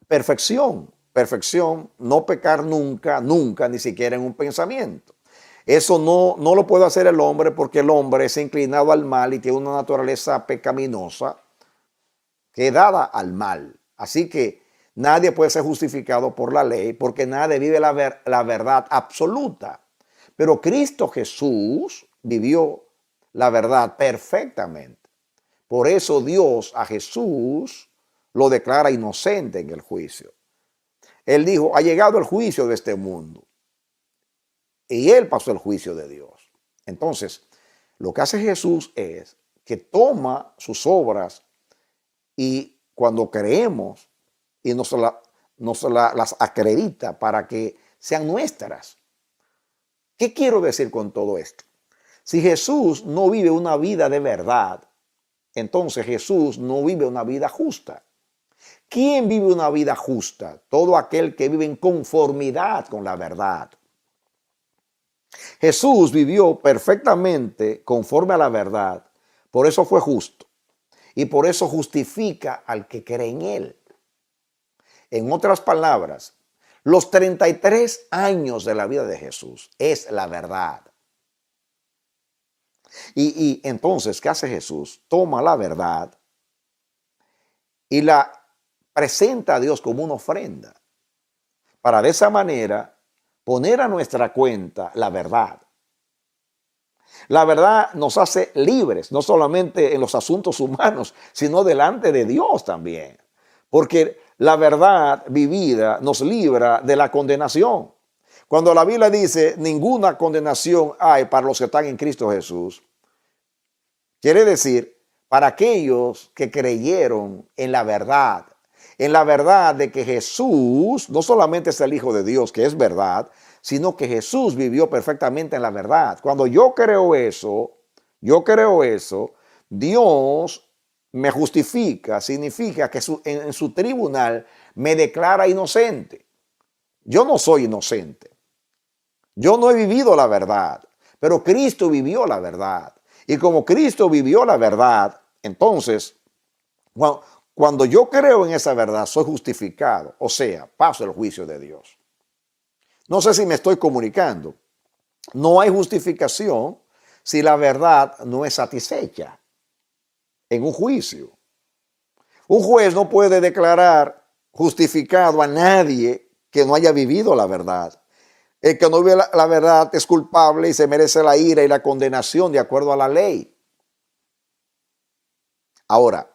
perfección. Perfección, no pecar nunca, nunca, ni siquiera en un pensamiento. Eso no lo puede hacer el hombre porque el hombre es inclinado al mal y tiene una naturaleza pecaminosa que es dada al mal. Así que nadie puede ser justificado por la ley porque nadie vive la verdad absoluta. Pero Cristo Jesús vivió la verdad perfectamente. Por eso Dios a Jesús lo declara inocente en el juicio. Él dijo, ha llegado el juicio de este mundo. Y él pasó el juicio de Dios. Entonces, lo que hace Jesús es que toma sus obras y cuando creemos y las acredita para que sean nuestras. ¿Qué quiero decir con todo esto? Si Jesús no vive una vida de verdad, entonces Jesús no vive una vida justa. ¿Quién vive una vida justa? Todo aquel que vive en conformidad con la verdad. Jesús vivió perfectamente conforme a la verdad, por eso fue justo y por eso justifica al que cree en él. En otras palabras, los 33 años de la vida de Jesús es la verdad. Y entonces, ¿qué hace Jesús? Toma la verdad y la presenta a Dios como una ofrenda, para de esa manera poner a nuestra cuenta la verdad. La verdad nos hace libres, no solamente en los asuntos humanos, sino delante de Dios también. Porque la verdad vivida nos libra de la condenación. Cuando la Biblia dice ninguna condenación hay para los que están en Cristo Jesús, quiere decir para aquellos que creyeron en la verdad de que Jesús no solamente es el Hijo de Dios, que es verdad, sino que Jesús vivió perfectamente en la verdad. Cuando yo creo eso, Dios me justifica, significa que en su tribunal me declara inocente. Yo no soy inocente. Yo no he vivido la verdad, pero Cristo vivió la verdad. Y como Cristo vivió la verdad, entonces, cuando yo creo en esa verdad, soy justificado, o sea, paso el juicio de Dios. No sé si me estoy comunicando. No hay justificación si la verdad no es satisfecha en un juicio. Un juez no puede declarar justificado a nadie que no haya vivido la verdad. El que no vive la verdad es culpable y se merece la ira y la condenación de acuerdo a la ley. Ahora,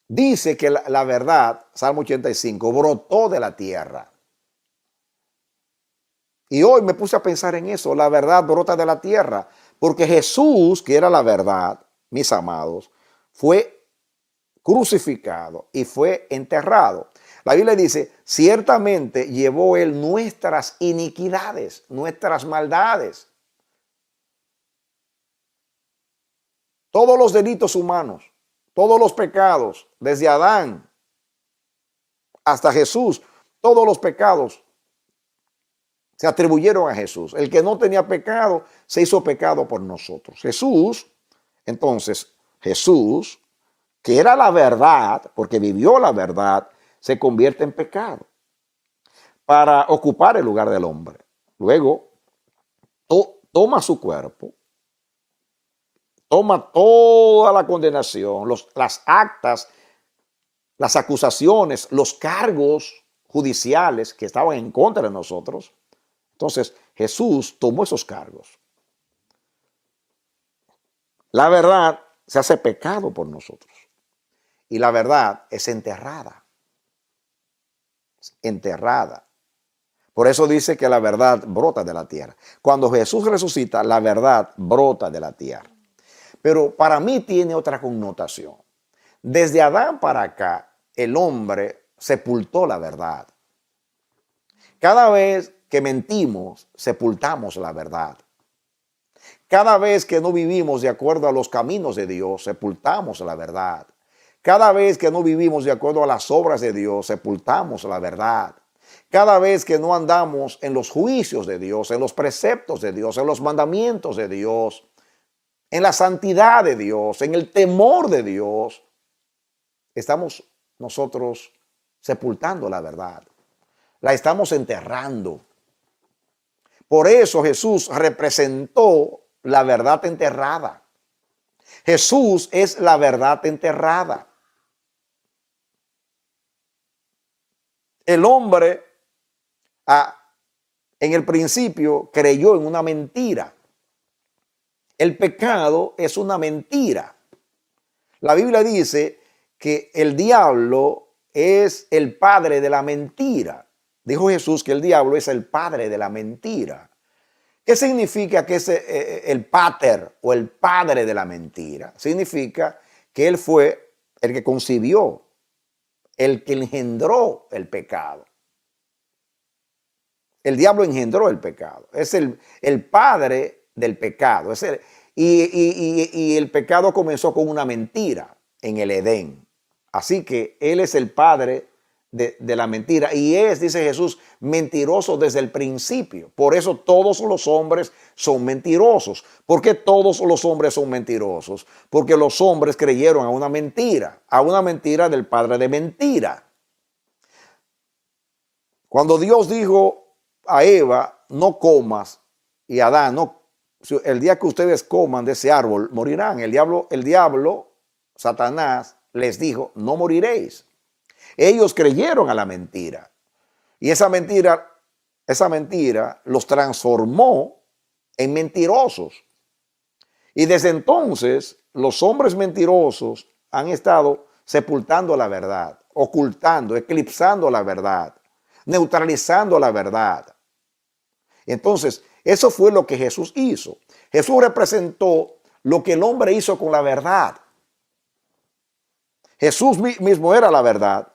dice que la verdad, Salmo 85, brotó de la tierra. Y hoy me puse a pensar en eso, la verdad brota de la tierra, porque Jesús, que era la verdad, mis amados, fue crucificado y fue enterrado. La Biblia dice, ciertamente llevó él nuestras iniquidades, nuestras maldades, todos los delitos humanos, todos los pecados, desde Adán hasta Jesús, todos los pecados se atribuyeron a Jesús. El que no tenía pecado se hizo pecado por nosotros. Entonces, Jesús, que era la verdad, porque vivió la verdad, se convierte en pecado para ocupar el lugar del hombre. Luego, toma su cuerpo, toma toda la condenación, las actas, las acusaciones, los cargos judiciales que estaban en contra de nosotros. Entonces, Jesús tomó esos cargos. La verdad se hace pecado por nosotros. Y la verdad es enterrada. Enterrada. Por eso dice que la verdad brota de la tierra. Cuando Jesús resucita, la verdad brota de la tierra. Pero para mí tiene otra connotación. Desde Adán para acá, el hombre sepultó la verdad. Cada vez que mentimos, sepultamos la verdad. Cada vez que no vivimos de acuerdo a los caminos de Dios, sepultamos la verdad. Cada vez que no vivimos de acuerdo a las obras de Dios, sepultamos la verdad. Cada vez que no andamos en los juicios de Dios, en los preceptos de Dios, en los mandamientos de Dios, en la santidad de Dios, en el temor de Dios, estamos nosotros sepultando la verdad. La estamos enterrando. Por eso Jesús representó la verdad enterrada. Jesús es la verdad enterrada. El hombre en el principio creyó en una mentira. El pecado es una mentira. La Biblia dice que el diablo es el padre de la mentira. Dijo Jesús que el diablo es el padre de la mentira. ¿Qué significa que es el pater o el padre de la mentira? Significa que él fue el que concibió, el que engendró el pecado. El diablo engendró el pecado. Es el padre del pecado. Y el pecado comenzó con una mentira en el Edén. Así que él es el padre de la mentira. Y dice Jesús, mentiroso desde el principio. Por eso todos los hombres son mentirosos. ¿Por qué todos los hombres son mentirosos? Porque los hombres creyeron a una mentira del padre de mentira. Cuando Dios dijo a Eva, no comas, y a Adán, no, el día que ustedes coman de ese árbol, morirán. El diablo, Satanás, les dijo, no moriréis. Ellos creyeron a la mentira. Y esa mentira los transformó en mentirosos. Y desde entonces, los hombres mentirosos han estado sepultando la verdad, ocultando, eclipsando la verdad, neutralizando la verdad. Entonces, eso fue lo que Jesús hizo. Jesús representó lo que el hombre hizo con la verdad. Jesús mismo era la verdad.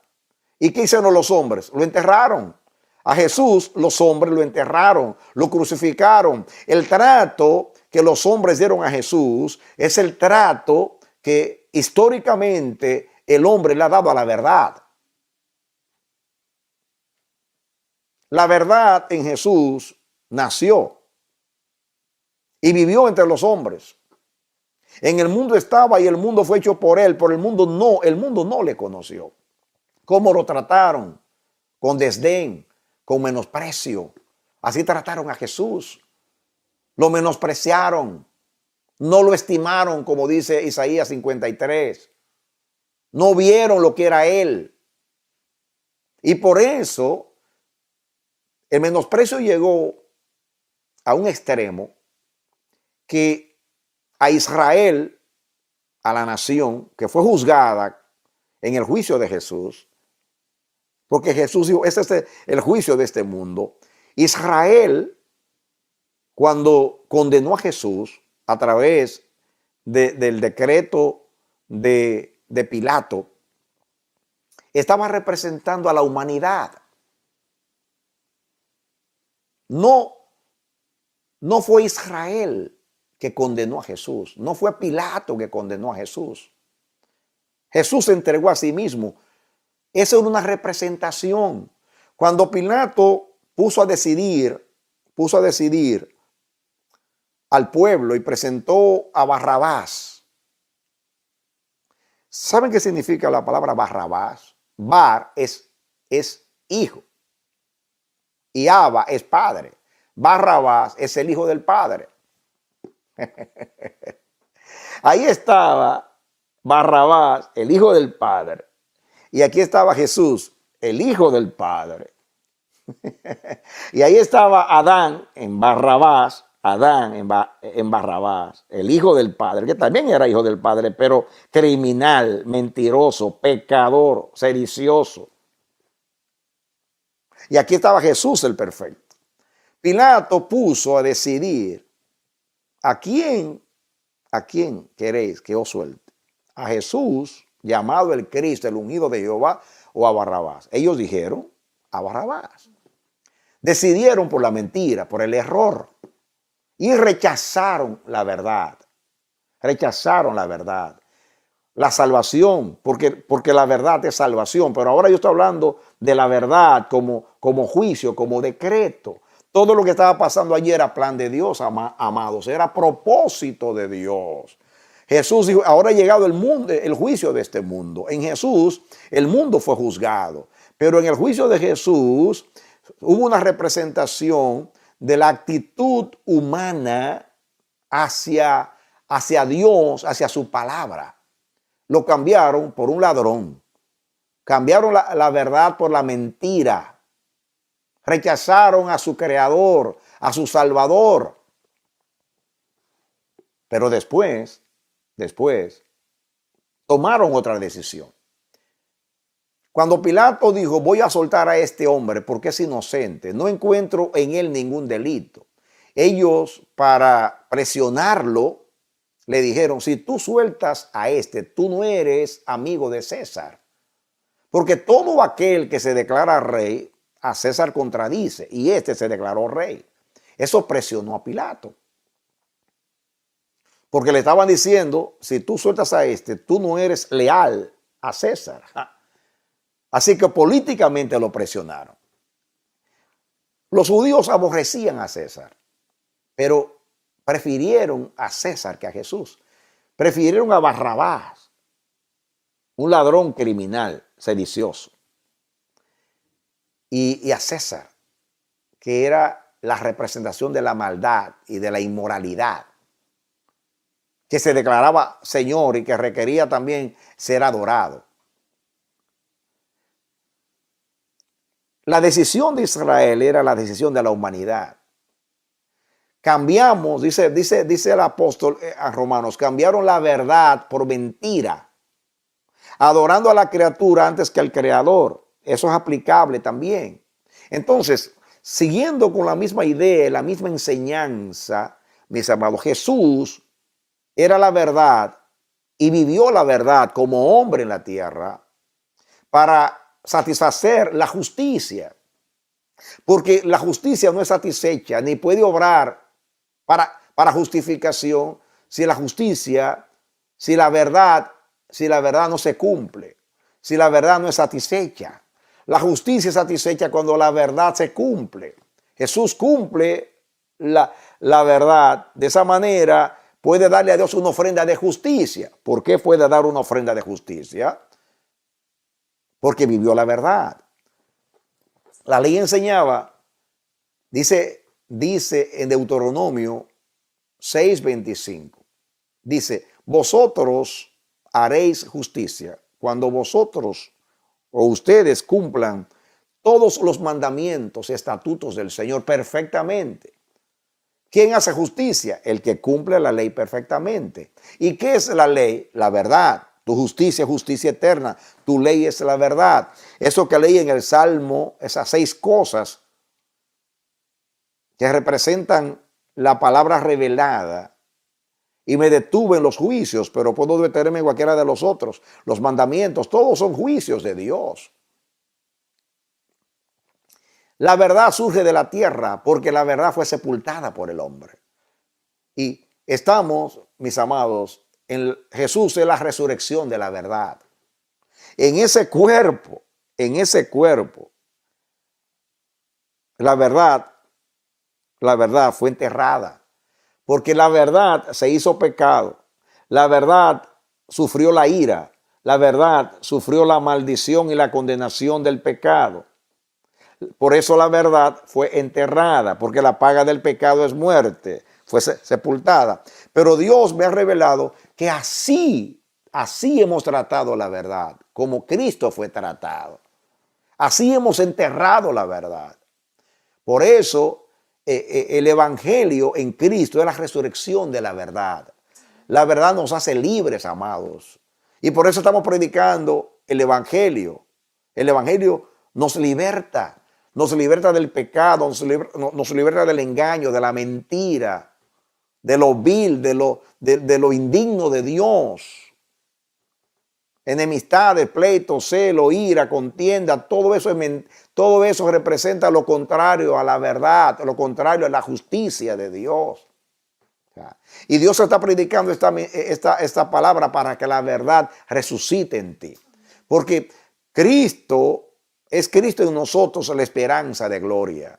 ¿Y qué hicieron los hombres? Lo enterraron. A Jesús los hombres lo enterraron, lo crucificaron. El trato que los hombres dieron a Jesús es el trato que históricamente el hombre le ha dado a la verdad. La verdad en Jesús nació y vivió entre los hombres. En el mundo estaba y el mundo fue hecho por él, pero el mundo no le conoció. ¿Cómo lo trataron? Con desdén, con menosprecio. Así trataron a Jesús. Lo menospreciaron. No lo estimaron, como dice Isaías 53. No vieron lo que era él. Y por eso El menosprecio llegó a un extremo que a Israel, a la nación que fue juzgada en el juicio de Jesús, porque Jesús dijo, este es el juicio de este mundo. Israel, cuando condenó a Jesús a través del decreto de Pilato, estaba representando a la humanidad. No fue Israel que condenó a Jesús, no fue Pilato que condenó a Jesús. Jesús se entregó a sí mismo. Esa era una representación. Cuando Pilato puso a decidir al pueblo y presentó a Barrabás. ¿Saben qué significa la palabra Barrabás? Bar es hijo y Abba es padre. Barrabás es el hijo del padre. Ahí estaba Barrabás, el hijo del padre. Y aquí estaba Jesús, el hijo del padre. Y ahí estaba Adán en Barrabás, en Barrabás, el hijo del padre, que también era hijo del padre, pero criminal, mentiroso, pecador, sedicioso. Y aquí estaba Jesús el perfecto. Pilato puso a decidir a quién queréis que os suelte. A Jesús, llamado el Cristo, el ungido de Jehová, o a Barrabás. Ellos dijeron a Barrabás. Decidieron por la mentira, por el error. Y rechazaron la verdad. Rechazaron la verdad. La salvación, porque la verdad es salvación. Pero ahora yo estoy hablando de la verdad como juicio, como decreto. Todo lo que estaba pasando allí era plan de Dios, amados. Era propósito de Dios. Jesús dijo, ahora ha llegado el mundo, el juicio de este mundo. En Jesús el mundo fue juzgado. Pero en el juicio de Jesús hubo una representación de la actitud humana hacia Dios, hacia su palabra. Lo cambiaron por un ladrón. Cambiaron la verdad por la mentira. Rechazaron a su creador, a su salvador. Pero después, tomaron otra decisión. Cuando Pilato dijo, voy a soltar a este hombre porque es inocente, no encuentro en él ningún delito. Ellos, para presionarlo, le dijeron, si tú sueltas a este, tú no eres amigo de César. Porque todo aquel que se declara rey, a César contradice, y este se declaró rey. Eso presionó a Pilato. Porque le estaban diciendo, si tú sueltas a este, tú no eres leal a César. Así que políticamente lo presionaron. Los judíos aborrecían a César, pero prefirieron a César que a Jesús. Prefirieron a Barrabás, un ladrón criminal, sedicioso. Y a César, que era la representación de la maldad y de la inmoralidad, que se declaraba Señor y que requería también ser adorado. La decisión de Israel era la decisión de la humanidad. Cambiamos, dice el apóstol a Romanos, cambiaron la verdad por mentira, adorando a la criatura antes que al creador. Eso es aplicable también. Entonces, siguiendo con la misma idea, la misma enseñanza, mis amados, Jesús era la verdad y vivió la verdad como hombre en la tierra para satisfacer la justicia. Porque la justicia no es satisfecha ni puede obrar para justificación si la verdad no se cumple, si la verdad no es satisfecha. La justicia es satisfecha cuando la verdad se cumple. Jesús cumple la verdad. De esa manera puede darle a Dios una ofrenda de justicia. ¿Por qué puede dar una ofrenda de justicia? Porque vivió la verdad. La ley enseñaba, dice en Deuteronomio 6:25, dice, vosotros haréis justicia cuando vosotros o ustedes cumplan todos los mandamientos y estatutos del Señor perfectamente. ¿Quién hace justicia? El que cumple la ley perfectamente. ¿Y qué es la ley? La verdad. Tu justicia es justicia eterna. Tu ley es la verdad. Eso que leí en el Salmo, esas 6 cosas que representan la palabra revelada. Y me detuve en los juicios, pero puedo detenerme en cualquiera de los otros. Los mandamientos, todos son juicios de Dios. La verdad surge de la tierra porque la verdad fue sepultada por el hombre. Y estamos, mis amados, en Jesús es la resurrección de la verdad. En ese cuerpo, la verdad fue enterrada. Porque la verdad se hizo pecado. La verdad sufrió la ira. La verdad sufrió la maldición y la condenación del pecado. Por eso la verdad fue enterrada, porque la paga del pecado es muerte, fue sepultada. Pero Dios me ha revelado que así hemos tratado la verdad, como Cristo fue tratado. Así hemos enterrado la verdad. Por eso el evangelio en Cristo es la resurrección de la verdad. La verdad nos hace libres, amados. Y por eso estamos predicando el evangelio. El evangelio nos liberta. Nos liberta del pecado, nos liberta del engaño, de la mentira, de lo vil, de lo indigno de Dios. Enemistades, pleitos, celo, ira, contienda, todo eso representa lo contrario a la verdad, lo contrario a la justicia de Dios. Y Dios está predicando esta palabra para que la verdad resucite en ti. Porque es Cristo en nosotros la esperanza de gloria.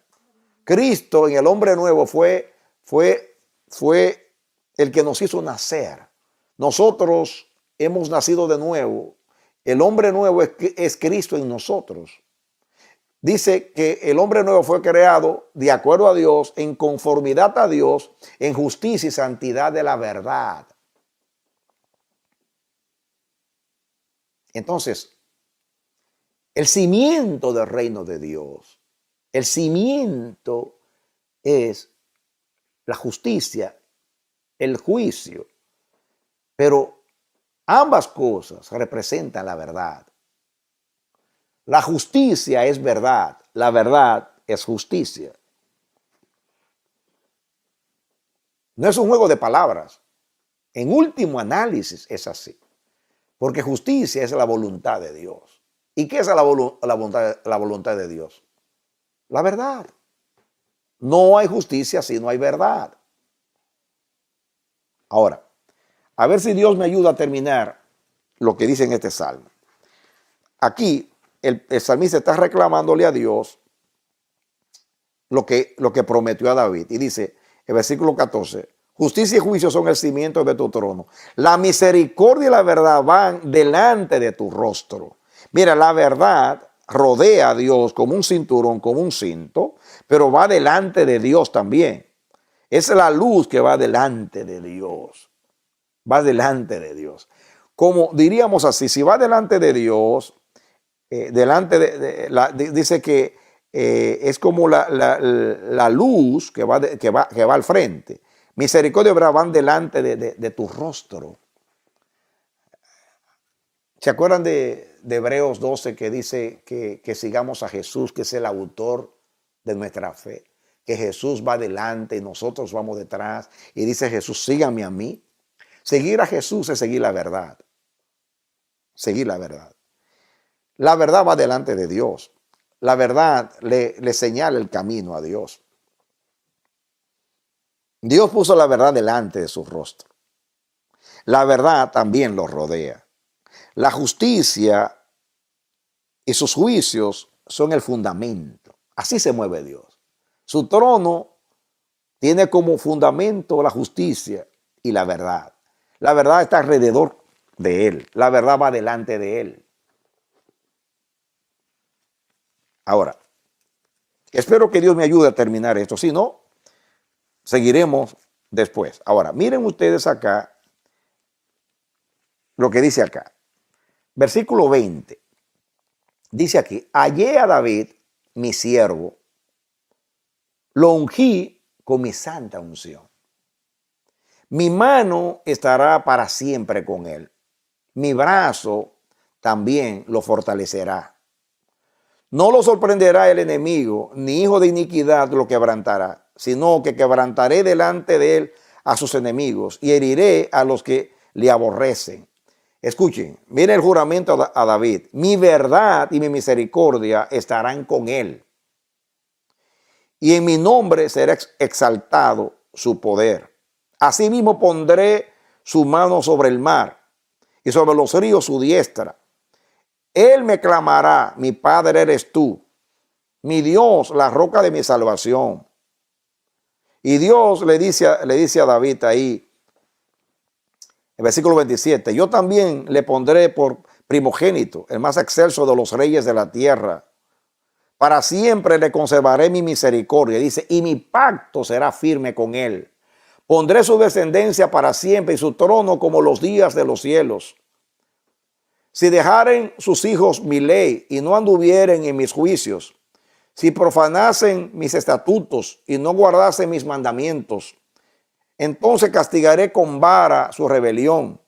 Cristo en el hombre nuevo fue el que nos hizo nacer. Nosotros hemos nacido de nuevo. El hombre nuevo es Cristo en nosotros. Dice que el hombre nuevo fue creado de acuerdo a Dios, en conformidad a Dios, en justicia y santidad de la verdad. Entonces, el cimiento del reino de Dios, el cimiento es la justicia, el juicio, pero ambas cosas representan la verdad. La justicia es verdad, la verdad es justicia. No es un juego de palabras. En último análisis es así, porque justicia es la voluntad de Dios. ¿Y qué es la voluntad de Dios? La verdad. No hay justicia si no hay verdad. Ahora, a ver si Dios me ayuda a terminar lo que dice en este salmo. Aquí el salmista está reclamándole a Dios lo que prometió a David. Y dice, el versículo 14, justicia y juicio son el cimiento de tu trono. La misericordia y la verdad van delante de tu rostro. Mira, la verdad rodea a Dios como un cinturón, como un cinto, pero va delante de Dios también. Es la luz que va delante de Dios. Va delante de Dios. Como diríamos así, si va delante de Dios, dice que es como la luz que va al frente. Misericordia y verdad van delante de tu rostro. ¿Se acuerdan de Hebreos 12 que dice que sigamos a Jesús, que es el autor de nuestra fe? Que Jesús va delante y nosotros vamos detrás. Y dice Jesús, síganme a mí. Seguir a Jesús es seguir la verdad. Seguir la verdad. La verdad va delante de Dios. La verdad le señala el camino a Dios. Dios puso la verdad delante de su rostro. La verdad también lo rodea. La justicia y sus juicios son el fundamento. Así se mueve Dios. Su trono tiene como fundamento la justicia y la verdad. La verdad está alrededor de él. La verdad va delante de él. Ahora, espero que Dios me ayude a terminar esto. Si no, seguiremos después. Ahora, miren ustedes acá lo que dice acá. Versículo 20. Dice aquí, hallé a David mi siervo, lo ungí con mi santa unción. Mi mano estará para siempre con él. Mi brazo también lo fortalecerá. No lo sorprenderá el enemigo, ni hijo de iniquidad lo quebrantará, sino que quebrantaré delante de él a sus enemigos y heriré a los que le aborrecen. Escuchen, mire el juramento a David. Mi verdad y mi misericordia estarán con él. Y en mi nombre será exaltado su poder. Asimismo pondré su mano sobre el mar y sobre los ríos su diestra. Él me clamará, mi Padre eres tú, mi Dios, la roca de mi salvación. Y Dios le dice a David ahí, en versículo 27, yo también le pondré por primogénito, el más excelso de los reyes de la tierra. Para siempre le conservaré mi misericordia. Dice, y mi pacto será firme con él. Pondré su descendencia para siempre y su trono como los días de los cielos. Si dejaren sus hijos mi ley y no anduvieren en mis juicios, si profanasen mis estatutos y no guardasen mis mandamientos, entonces castigaré con vara su rebelión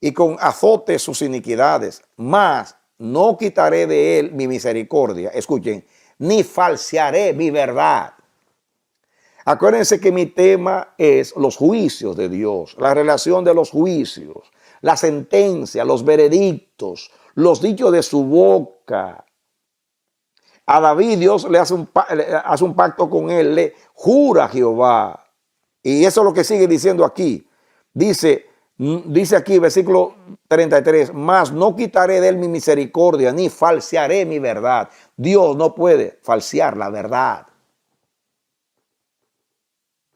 y con azote sus iniquidades, mas no quitaré de él mi misericordia. Escuchen, ni falsearé mi verdad. Acuérdense que mi tema es los juicios de Dios, la relación de los juicios, la sentencia, los veredictos, los dichos de su boca. A David Dios le hace un pacto con él, le jura a Jehová. Y eso es lo que sigue diciendo aquí. Dice aquí, versículo 33, mas no quitaré de él mi misericordia, ni falsearé mi verdad. Dios no puede falsear la verdad.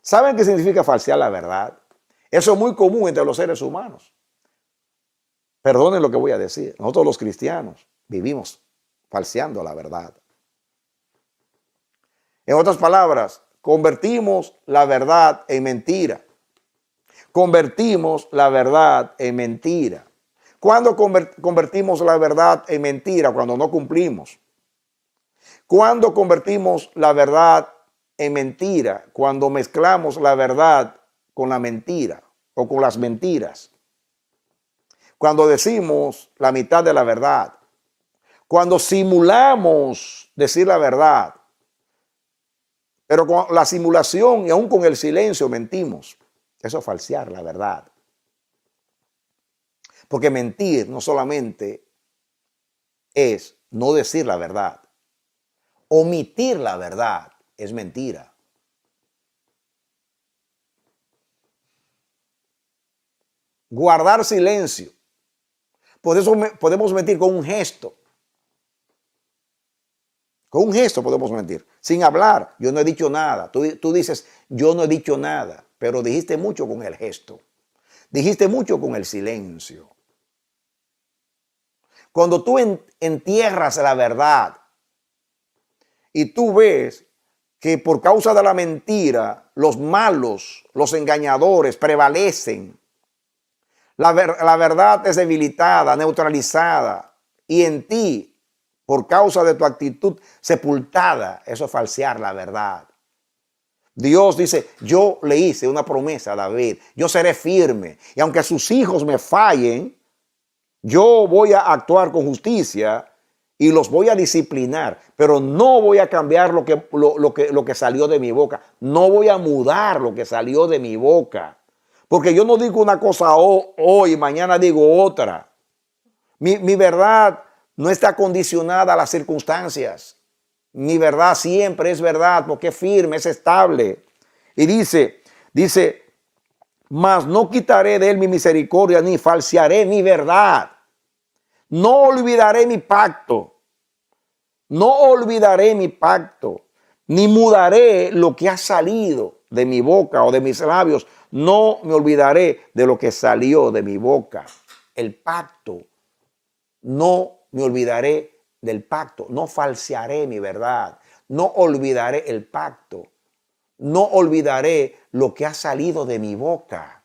¿Saben qué significa falsear la verdad? Eso es muy común entre los seres humanos. Perdonen lo que voy a decir. Nosotros los cristianos vivimos falseando la verdad. En otras palabras, convertimos la verdad en mentira. Convertimos la verdad en mentira. ¿Cuándo convertimos la verdad en mentira? Cuando no cumplimos. ¿Cuándo convertimos la verdad en mentira? Cuando mezclamos la verdad con la mentira o con las mentiras. Cuando decimos la mitad de la verdad. Cuando simulamos decir la verdad. Pero con la simulación y aún con el silencio mentimos. Eso es falsear la verdad. Porque mentir no solamente es no decir la verdad. Omitir la verdad es mentira. Guardar silencio. Por eso podemos mentir con un gesto. Con un gesto podemos mentir. Sin hablar, yo no he dicho nada. Tú dices, yo no he dicho nada. Pero dijiste mucho con el gesto. Dijiste mucho con el silencio. Cuando tú entierras la verdad y tú ves que por causa de la mentira los malos, los engañadores prevalecen, la verdad es debilitada, neutralizada y en ti, por causa de tu actitud sepultada, eso es falsear la verdad. Dios dice, yo le hice una promesa a David, yo seré firme y aunque sus hijos me fallen, yo voy a actuar con justicia y los voy a disciplinar, pero no voy a cambiar lo que salió de mi boca, no voy a mudar lo que salió de mi boca, porque yo no digo una cosa hoy y mañana digo otra. Mi verdad no está condicionada a las circunstancias. Mi verdad siempre es verdad porque es firme, es estable. Y dice, mas no quitaré de él mi misericordia ni falsearé mi verdad. No olvidaré mi pacto. No olvidaré mi pacto. Ni mudaré lo que ha salido de mi boca o de mis labios. No me olvidaré de lo que salió de mi boca. El pacto. No me olvidaré del pacto. No falsearé mi verdad. No olvidaré el pacto. No olvidaré lo que ha salido de mi boca.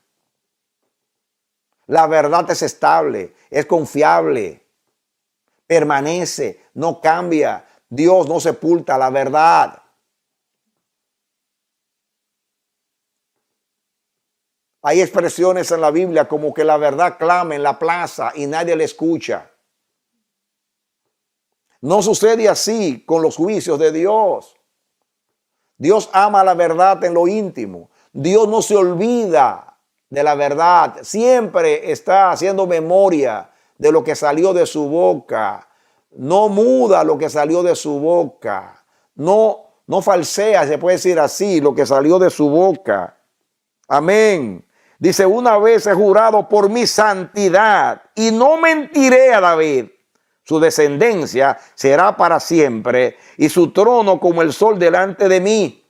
La verdad es estable, es confiable, permanece, no cambia. Dios no sepulta la verdad. Hay expresiones en la Biblia como que la verdad clama en la plaza y nadie la escucha. No sucede así con los juicios de Dios. Dios ama la verdad en lo íntimo. Dios no se olvida de la verdad. Siempre está haciendo memoria de lo que salió de su boca. No muda lo que salió de su boca. No falsea, se puede decir así, lo que salió de su boca. Amén. Dice, una vez he jurado por mi santidad y no mentiré a David. Su descendencia será para siempre y su trono como el sol delante de mí.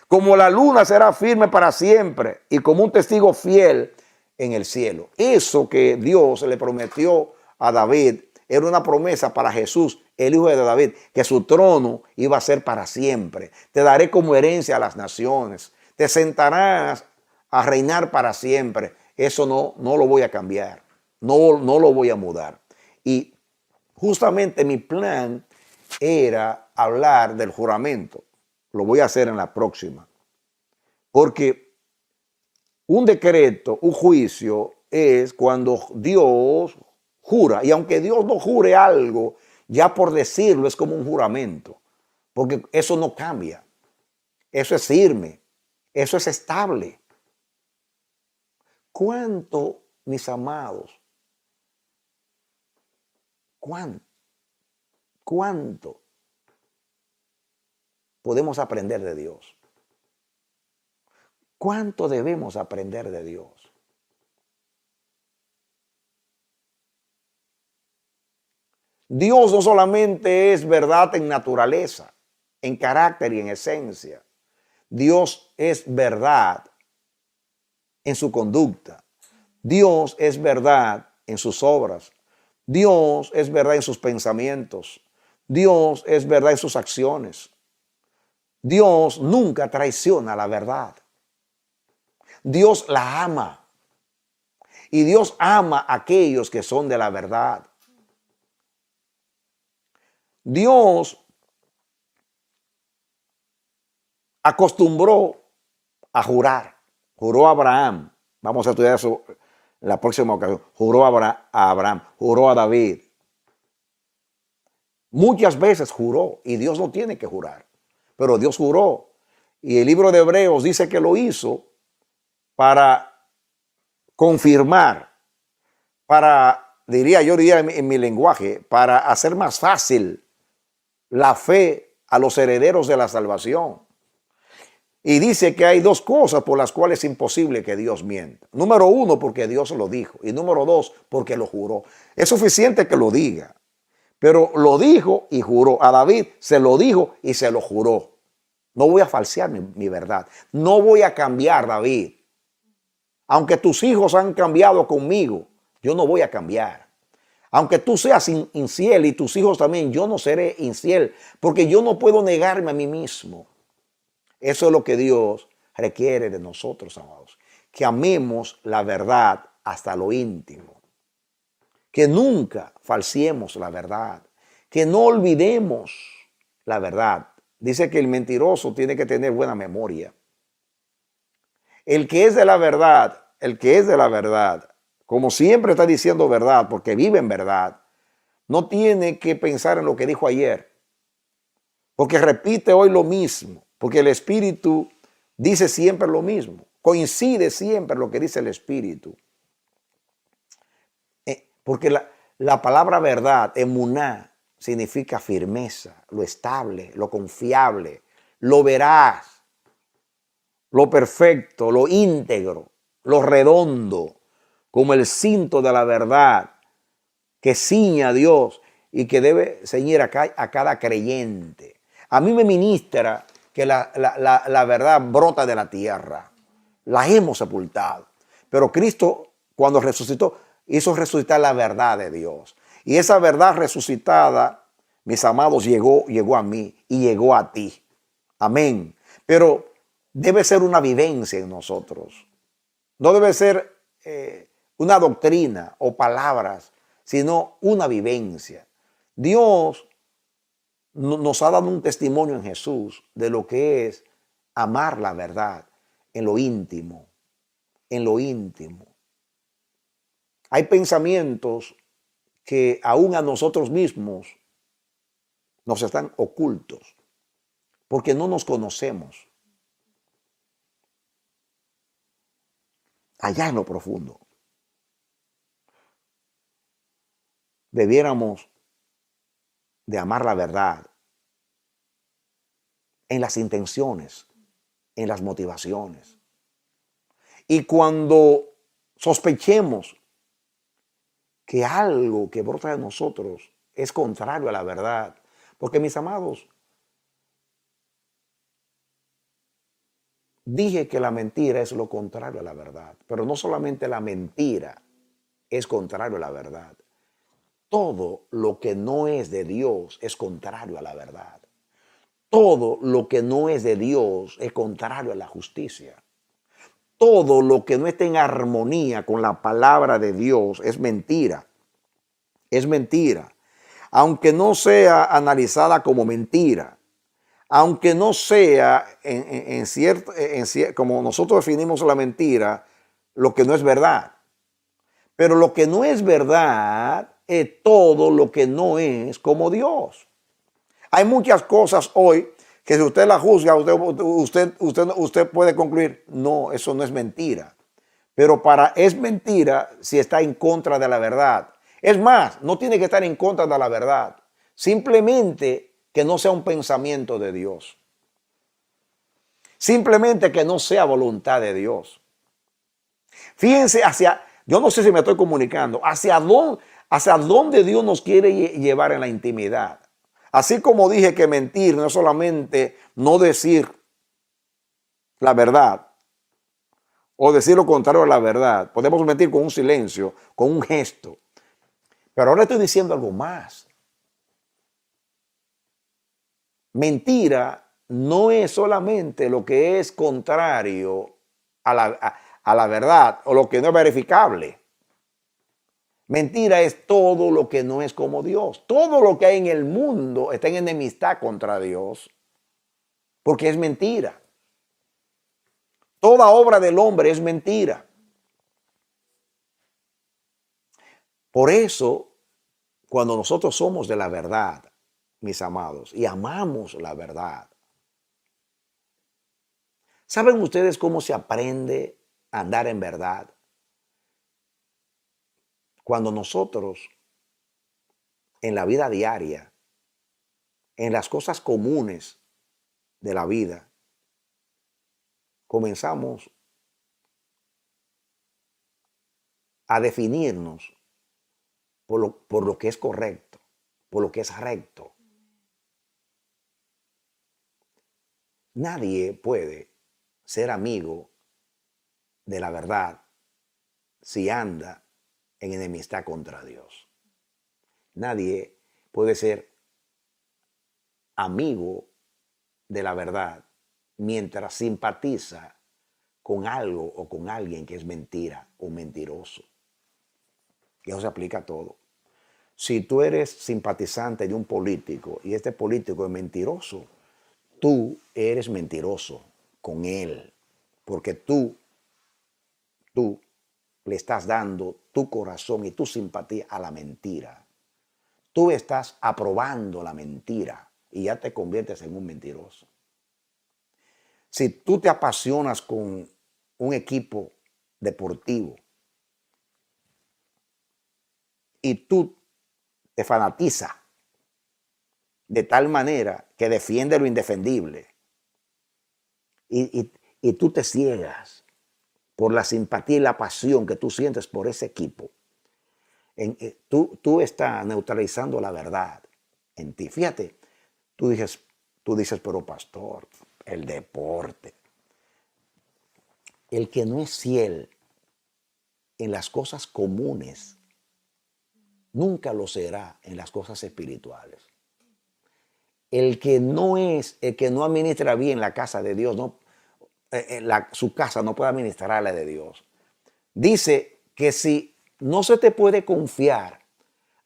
Como la luna será firme para siempre y como un testigo fiel en el cielo. Eso que Dios le prometió a David era una promesa para Jesús, el hijo de David, que su trono iba a ser para siempre. Te daré como herencia a las naciones. Te sentarás a reinar para siempre. Eso no lo voy a cambiar. No lo voy a mudar. Y justamente mi plan era hablar del juramento. Lo voy a hacer en la próxima. Porque un decreto, un juicio, es cuando Dios jura. Y aunque Dios no jure algo, ya por decirlo es como un juramento. Porque eso no cambia. Eso es firme. Eso es estable. ¿Cuánto, mis amados? ¿Cuánto podemos aprender de Dios? ¿Cuánto debemos aprender de Dios? Dios no solamente es verdad en naturaleza, en carácter y en esencia. Dios es verdad en su conducta. Dios es verdad en sus obras. Dios es verdad en sus pensamientos. Dios es verdad en sus acciones. Dios nunca traiciona la verdad. Dios la ama. Y Dios ama a aquellos que son de la verdad. Dios acostumbró a jurar. Juró a Abraham. Vamos a estudiar eso en la próxima ocasión. Juró a Abraham. Juró a David. Muchas veces juró y Dios no tiene que jurar. Pero Dios juró. Y el libro de Hebreos dice que lo hizo para confirmar, diría en mi lenguaje, para hacer más fácil la fe a los herederos de la salvación. Y dice que hay dos cosas por las cuales es imposible que Dios mienta. Número uno, porque Dios lo dijo. Y número dos, porque lo juró. Es suficiente que lo diga. Pero lo dijo y juró. A David se lo dijo y se lo juró. No voy a falsear mi verdad. No voy a cambiar, David. Aunque tus hijos han cambiado conmigo, yo no voy a cambiar. Aunque tú seas infiel y tus hijos también, yo no seré infiel. Porque yo no puedo negarme a mí mismo. Eso es lo que Dios requiere de nosotros, amados. Que amemos la verdad hasta lo íntimo. Que nunca falseemos la verdad. Que no olvidemos la verdad. Dice que el mentiroso tiene que tener buena memoria. El que es de la verdad, como siempre está diciendo verdad, porque vive en verdad, no tiene que pensar en lo que dijo ayer. Porque repite hoy lo mismo. Porque el Espíritu dice siempre lo mismo. Coincide siempre lo que dice el Espíritu. Porque la palabra verdad, emuná, significa firmeza, lo estable, lo confiable, lo veraz, lo perfecto, lo íntegro, lo redondo, como el cinto de la verdad que ciñe a Dios y que debe ceñir a cada creyente. A mí me ministra que la verdad brota de la tierra. La hemos sepultado. Pero Cristo, cuando resucitó, hizo resucitar la verdad de Dios. Y esa verdad resucitada, mis amados, llegó a mí y llegó a ti. Amén. Pero debe ser una vivencia en nosotros. No debe ser una doctrina o palabras, sino una vivencia. Dios nos ha dado un testimonio en Jesús de lo que es amar la verdad en lo íntimo, en lo íntimo. Hay pensamientos que aún a nosotros mismos nos están ocultos, porque no nos conocemos. Allá en lo profundo. Debiéramos de amar la verdad en las intenciones, en las motivaciones. Y cuando sospechemos que algo que brota de nosotros es contrario a la verdad, porque mis amados, dije que la mentira es lo contrario a la verdad, pero no solamente la mentira es contrario a la verdad. Todo lo que no es de Dios es contrario a la verdad. Todo lo que no es de Dios es contrario a la justicia. Todo lo que no está en armonía con la palabra de Dios es mentira. Es mentira. Aunque no sea analizada como mentira, aunque no sea como nosotros definimos la mentira, lo que no es verdad. Pero lo que no es verdad es todo lo que no es como Dios. Hay muchas cosas hoy que si usted la juzga, usted puede concluir, no, eso no es mentira. Pero es mentira si está en contra de la verdad. Es más, no tiene que estar en contra de la verdad. Simplemente que no sea un pensamiento de Dios. Simplemente que no sea voluntad de Dios. Fíjense yo no sé si me estoy comunicando, hacia dónde Dios nos quiere llevar en la intimidad. Así como dije que mentir no es solamente no decir la verdad o decir lo contrario a la verdad. Podemos mentir con un silencio, con un gesto. Pero ahora estoy diciendo algo más. Mentira no es solamente lo que es contrario a la verdad o lo que no es verificable. Mentira es todo lo que no es como Dios. Todo lo que hay en el mundo está en enemistad contra Dios, porque es mentira. Toda obra del hombre es mentira. Por eso, cuando nosotros somos de la verdad, mis amados, y amamos la verdad, ¿saben ustedes cómo se aprende a andar en verdad? Cuando nosotros, en la vida diaria, en las cosas comunes de la vida, comenzamos a definirnos por lo que es correcto, por lo que es recto. Nadie puede ser amigo de la verdad si anda en enemistad contra Dios. Nadie puede ser amigo de la verdad mientras simpatiza con algo o con alguien que es mentira o mentiroso. Y eso se aplica a todo. Si tú eres simpatizante de un político y este político es mentiroso, tú eres mentiroso con él, porque tú le estás dando tu corazón y tu simpatía a la mentira. Tú estás aprobando la mentira y ya te conviertes en un mentiroso. Si tú te apasionas con un equipo deportivo y tú te fanatizas de tal manera que defiende lo indefendible y tú te ciegas por la simpatía y la pasión que tú sientes por ese equipo, tú estás neutralizando la verdad en ti. Fíjate, tú dices, pero pastor, el deporte. El que no es fiel en las cosas comunes, nunca lo será en las cosas espirituales. El que no administra bien la casa de Dios, su casa no puede administrar la de Dios. Dice que si no se te puede confiar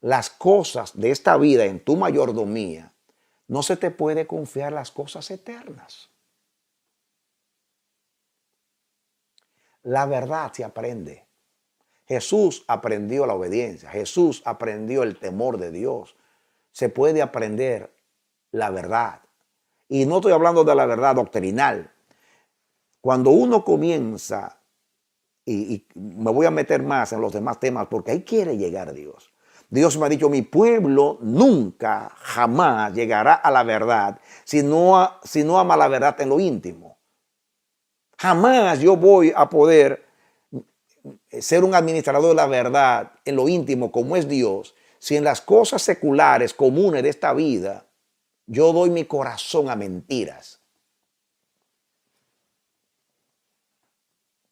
las cosas de esta vida en tu mayordomía, no se te puede confiar las cosas eternas. La verdad se aprende. Jesús aprendió la obediencia. Jesús aprendió el temor de Dios. Se puede aprender la verdad. Y no estoy hablando de la verdad doctrinal. Cuando uno comienza, y me voy a meter más en los demás temas porque ahí quiere llegar Dios. Dios me ha dicho, mi pueblo nunca, jamás llegará a la verdad si no ama la verdad en lo íntimo. Jamás yo voy a poder ser un administrador de la verdad en lo íntimo como es Dios, si en las cosas seculares, comunes de esta vida, yo doy mi corazón a mentiras.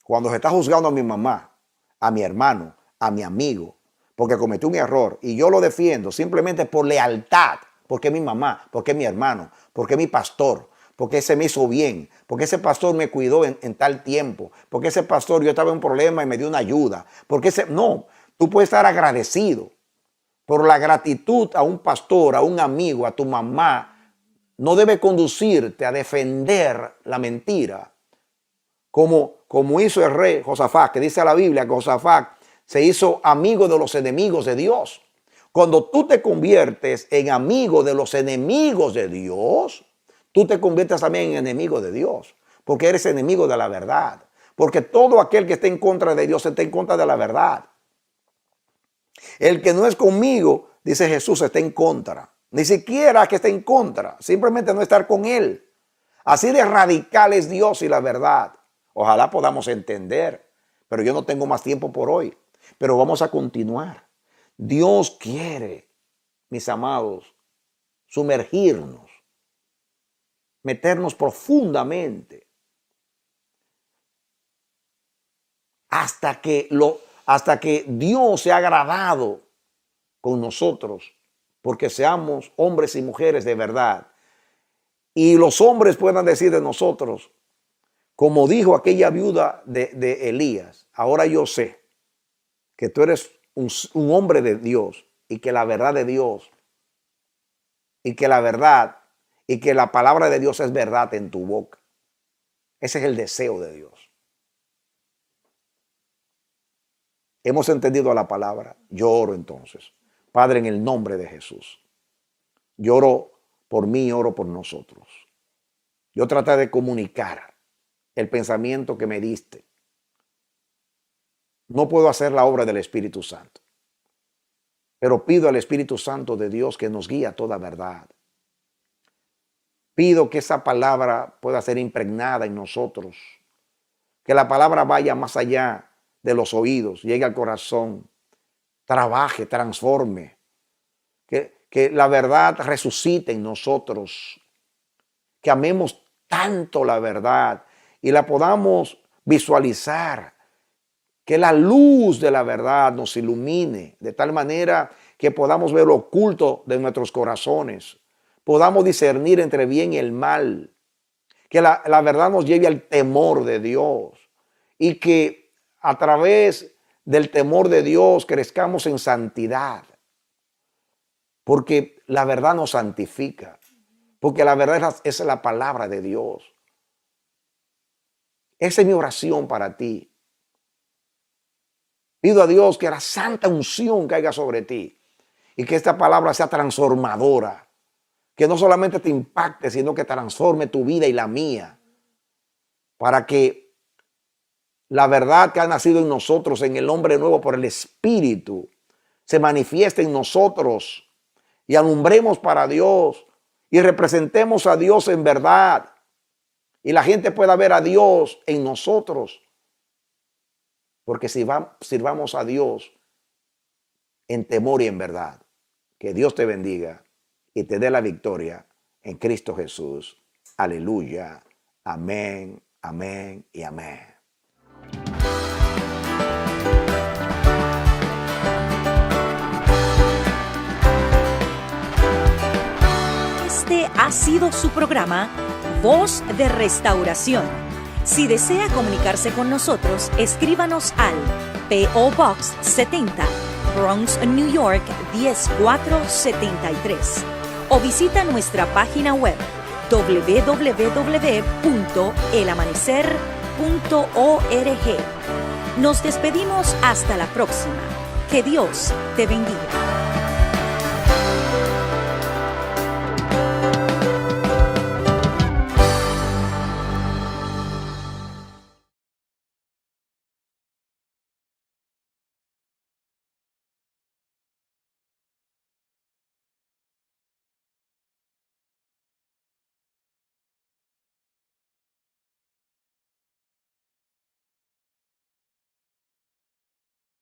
Cuando se está juzgando a mi mamá, a mi hermano, a mi amigo, porque cometió un error y yo lo defiendo simplemente por lealtad, porque es mi mamá, porque es mi hermano, porque es mi pastor, porque ese me hizo bien, porque ese pastor me cuidó en tal tiempo, porque ese pastor yo estaba en un problema y me dio una ayuda, no, tú puedes estar agradecido, pero la gratitud a un pastor, a un amigo, a tu mamá, no debe conducirte a defender la mentira, como hizo el rey Josafat, que dice la Biblia que Josafat se hizo amigo de los enemigos de Dios. Cuando tú te conviertes en amigo de los enemigos de Dios, tú te conviertes también en enemigo de Dios, porque eres enemigo de la verdad. Porque todo aquel que esté en contra de Dios está en contra de la verdad. El que no es conmigo, dice Jesús, está en contra. Ni siquiera que esté en contra, simplemente no estar con Él. Así de radical es Dios y la verdad. Ojalá podamos entender, pero yo no tengo más tiempo por hoy. Pero vamos a continuar. Dios quiere, mis amados, sumergirnos, meternos profundamente hasta que Dios se ha agradado con nosotros, porque seamos hombres y mujeres de verdad. Y los hombres puedan decir de nosotros, como dijo aquella viuda de Elías, ahora yo sé que tú eres un hombre de Dios y que la verdad de Dios y que la palabra de Dios es verdad en tu boca. Ese es el deseo de Dios. Hemos entendido la palabra. Yo oro entonces, Padre, en el nombre de Jesús. Yo oro por mí, oro por nosotros. Yo traté de comunicar el pensamiento que me diste. No puedo hacer la obra del Espíritu Santo, pero pido al Espíritu Santo de Dios que nos guíe a toda verdad. Pido que esa palabra pueda ser impregnada en nosotros, que la palabra vaya más allá de los oídos, llegue al corazón, trabaje, transforme, que la verdad resucite en nosotros, que amemos tanto la verdad y la podamos visualizar, que la luz de la verdad nos ilumine de tal manera que podamos ver lo oculto de nuestros corazones, podamos discernir entre bien y el mal, que la verdad nos lleve al temor de Dios y que a través del temor de Dios crezcamos en santidad, porque la verdad nos santifica, porque la verdad es la palabra de Dios. Esa es mi oración para ti. Pido a Dios que la santa unción caiga sobre ti y que esta palabra sea transformadora, que no solamente te impacte, sino que transforme tu vida y la mía, para que la verdad que ha nacido en nosotros, en el hombre nuevo por el Espíritu, se manifieste en nosotros y alumbremos para Dios y representemos a Dios en verdad y la gente pueda ver a Dios en nosotros. Porque sirvamos a Dios en temor y en verdad. Que Dios te bendiga y te dé la victoria en Cristo Jesús. Aleluya. Amén, amén y amén. Este ha sido su programa Voz de Restauración. Si desea comunicarse con nosotros, escríbanos al P.O. Box 70, Bronx, New York 10473. o visita nuestra página web www.elamanecer.org. Nos despedimos hasta la próxima. Que Dios te bendiga.